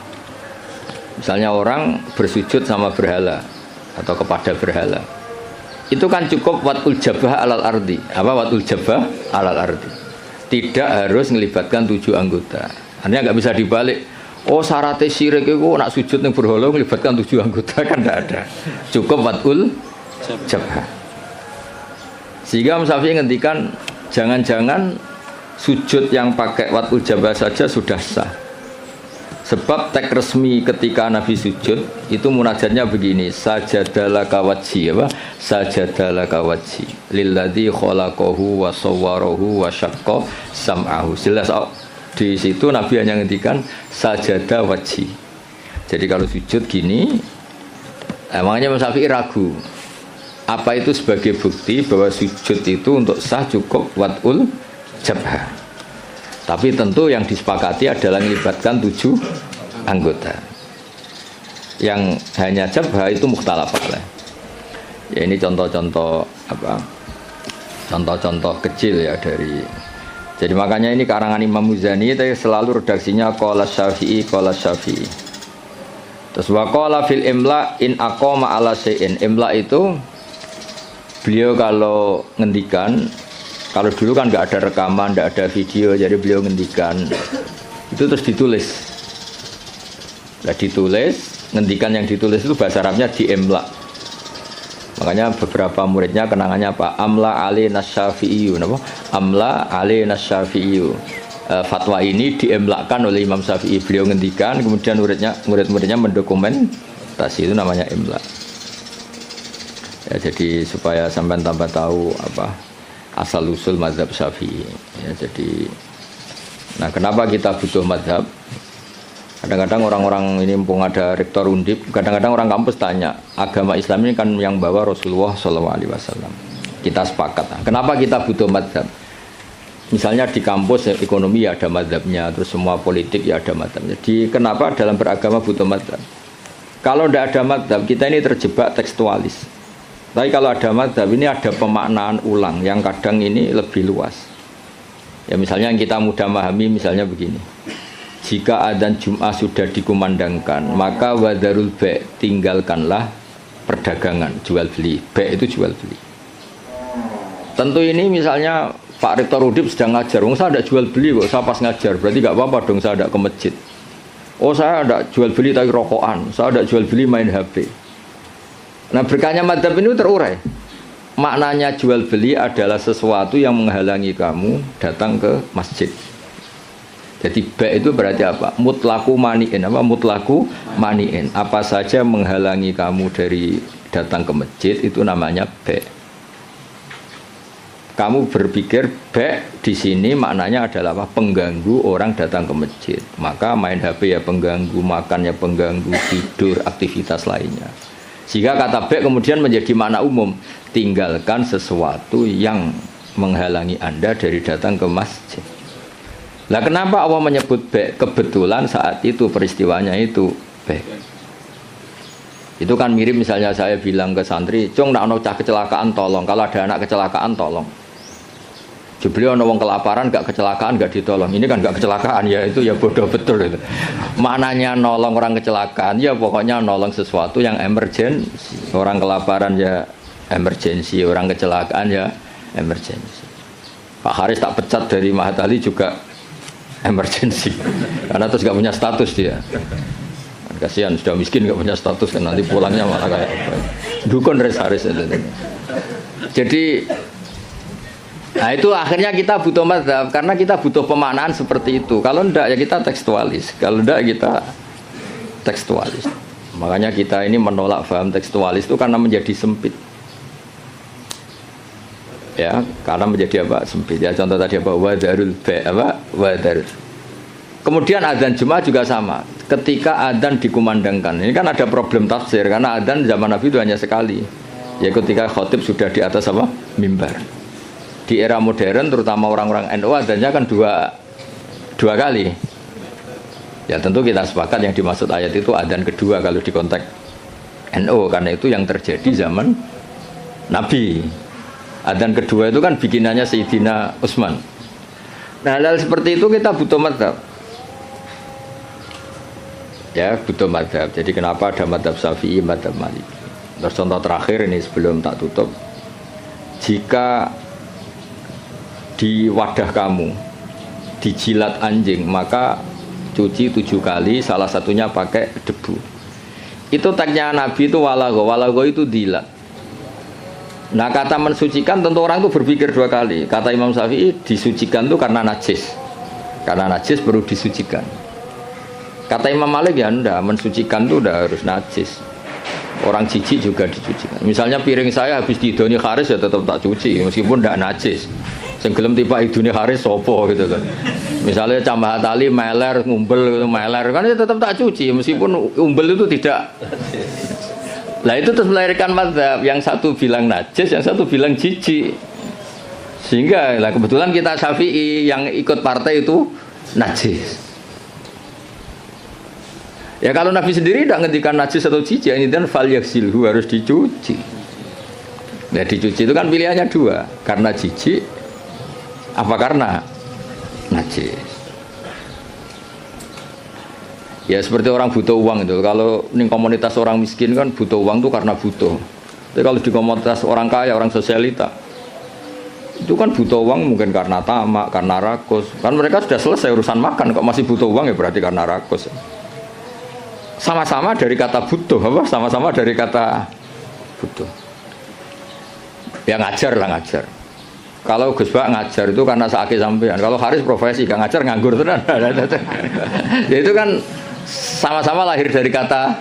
Misalnya orang bersujud sama berhala atau kepada berhala. Itu kan cukup watul jabah alal ardi. Apa watul jabah alal ardi? Tidak harus melibatkan 7 anggota. Artinya nggak bisa dibalik. Oh syaratnya syirik itu nak sujud yang berhala melibatkan 7 anggota, kan tidak ada. Cukup watul jabah. Sehingga Imam Syafi'i ngendikan jangan-jangan sujud yang pakai watul jabah saja sudah sah. Sebab teks resmi ketika Nabi sujud itu munajatnya begini, sajadalaka wajhi, apa? Sajadalaka wajhi lilladzi khalaqahu wa sawwarahu wa syaqqa sam'ahu. Jelas di situ Nabi hanya ngendikan sajada wajhi. Jadi kalau sujud gini, makanya Imam Syafi'i ragu. Apa itu sebagai bukti bahwa sujud itu untuk sah cukup watul jabah. Tapi tentu yang disepakati adalah melibatkan 7 anggota. Yang hanya jabah itu mukhtalaf alaih. Ya ini contoh-contoh apa? Contoh-contoh kecil ya dari. Jadi makanya ini karangan Imam Muzani itu selalu redaksinya qala Syafi'i qala Syafi'i. Terus wa qala fil imla in aqama ala syai'in. Imla itu beliau kalau ngendikan, kalau dulu kan nggak ada rekaman, nggak ada video, jadi beliau ngendikan itu terus ditulis. Nah ditulis, ngendikan yang ditulis itu bahasa Arabnya diemla. Makanya beberapa muridnya kenangannya apa? Amla ali nasyafi'iyu, apa? Amla ali nasyafi'iyu. Fatwa ini diemlakan oleh Imam Syafi'i. Beliau ngendikan, kemudian murid-muridnya mendokumentasi, itu namanya emla. Ya, jadi supaya sampai tambah tahu apa asal usul mazhab Syafi'i. Ya, jadi, nah kenapa kita butuh mazhab? Kadang-kadang orang-orang ini mumpung ada rektor undip, kadang-kadang orang kampus tanya, agama Islam ini kan yang bawa Rasulullah SAW. Kita sepakat. Kenapa kita butuh mazhab? Misalnya di kampus ekonomi ya ada mazhabnya, terus semua politik ya ada mazhabnya. Jadi kenapa dalam beragama butuh mazhab? Kalau tidak ada mazhab, kita ini terjebak tekstualis. Tapi kalau ada mazhab ini ada pemaknaan ulang yang kadang ini lebih luas. Ya misalnya yang kita mudah memahami misalnya begini. Jika adzan Jum'ah sudah dikumandangkan, maka wadarul ba' tinggalkanlah perdagangan, jual beli. Ba' itu jual beli. Tentu ini misalnya Pak Rektor Udip sedang ngajar, saya tidak jual beli kok, saya pas ngajar, berarti nggak apa-apa dong saya tidak ke masjid. Oh saya tidak jual beli tapi rokokan, saya tidak jual beli main HP. Nah berkahnya madzhab ini terurai. Maknanya jual beli adalah sesuatu yang menghalangi kamu datang ke masjid. Jadi ba' itu berarti apa? Mutlaku mani'in. Apa mutlaku mani'in? Apa saja menghalangi kamu dari datang ke masjid itu namanya ba'. Kamu berpikir ba' di sini maknanya adalah apa? Pengganggu orang datang ke masjid. Maka main HP ya pengganggu, makan ya pengganggu, tidur, aktivitas lainnya. Sehingga kata ba' kemudian menjadi makna umum. Tinggalkan sesuatu yang menghalangi Anda dari datang ke masjid. Lah kenapa Allah menyebut ba'? Kebetulan saat itu peristiwanya itu ba'. Itu kan mirip misalnya saya bilang ke santri, "Cung, nak ono cah kecelakaan tolong. Kalau ada anak kecelakaan tolong." Beliau ono wong kelaparan gak kecelakaan gak ditolong. Ini kan gak kecelakaan ya itu ya bodoh betul itu. Maknanya nolong orang kecelakaan ya pokoknya nolong sesuatu yang emergency. Orang kelaparan ya emergency, orang kecelakaan ya emergency. Pak Haris tak pecat dari Mahatali juga emergency. Karena terus gak punya status dia. Kasihan sudah miskin gak punya status kan nanti pulangnya malah kayak dukun Res Haris itu. Jadi nah itu akhirnya kita butuh mazhab karena kita butuh pemaknaan seperti itu. Kalau enggak ya kita tekstualis. Kalau enggak kita tekstualis. Makanya kita ini menolak paham tekstualis itu karena menjadi sempit. Ya, karena menjadi apa? Sempit. Ya contoh tadi apa? Wadarul apa? Wadarul. Kemudian adzan Jumat juga sama. Ketika adzan dikumandangkan. Ini kan ada problem tafsir karena adzan zaman Nabi itu hanya sekali. Ya ketika khotib sudah di atas apa? Mimbar. Di era modern terutama orang-orang NU adanya kan dua kali. Ya tentu kita sepakat yang dimaksud ayat itu adzan kedua kalau di konteks NU karena itu yang terjadi zaman Nabi. Adzan kedua itu kan bikinannya Sayyidina Utsman. Nah hal seperti itu kita butuh mazhab. Ya butuh mazhab. Jadi kenapa ada mazhab Syafi'i, mazhab Maliki. Terus contoh terakhir ini sebelum tak tutup. Jika di wadah kamu dijilat anjing maka cuci 7 kali, salah satunya pakai debu. Itu tagnya Nabi itu walago itu dilat. Nah kata mensucikan tentu orang itu berpikir 2 kali. Kata Imam Syafi'i disucikan itu karena najis. Karena najis perlu disucikan. Kata Imam Malik ya enggak, mensucikan itu udah harus najis. Orang jijik juga dicucikan. Misalnya piring saya habis didoni Haris ya tetap tak cuci meskipun enggak najis. Sing gelem tiba idune Haris sopo gitu kan. Misalnya cambah tali meler ngumpel meler kan ya tetap tak cuci meskipun umbel itu tidak. Lah itu terus melahirkan mazhab yang satu bilang najis, yang satu bilang jijik. Sehingga lah kebetulan kita Syafi'i yang ikut partai itu najis. Ya kalau Nabi sendiri tidak ngendikan najis atau jijik, ini dan fal yaksilhu harus dicuci. Nah dicuci itu kan pilihannya 2, karena jijik apa karena najis. Ya seperti orang butuh uang itu. Kalau ini komunitas orang miskin kan butuh uang itu karena butuh. Tapi kalau di komunitas orang kaya, orang sosialita, itu kan butuh uang mungkin karena tamak, karena rakus. Kan mereka sudah selesai urusan makan, kok masih butuh uang ya berarti karena rakus. Sama-sama dari kata butuh, apa? Sama-sama dari kata butuh. Ya ngajar lah ngajar. Kalau Gus Bak ngajar itu karena sakit sampean. Kalau Haris profesi, gak ngajar nganggur tenan. Ya itu kan sama-sama lahir dari kata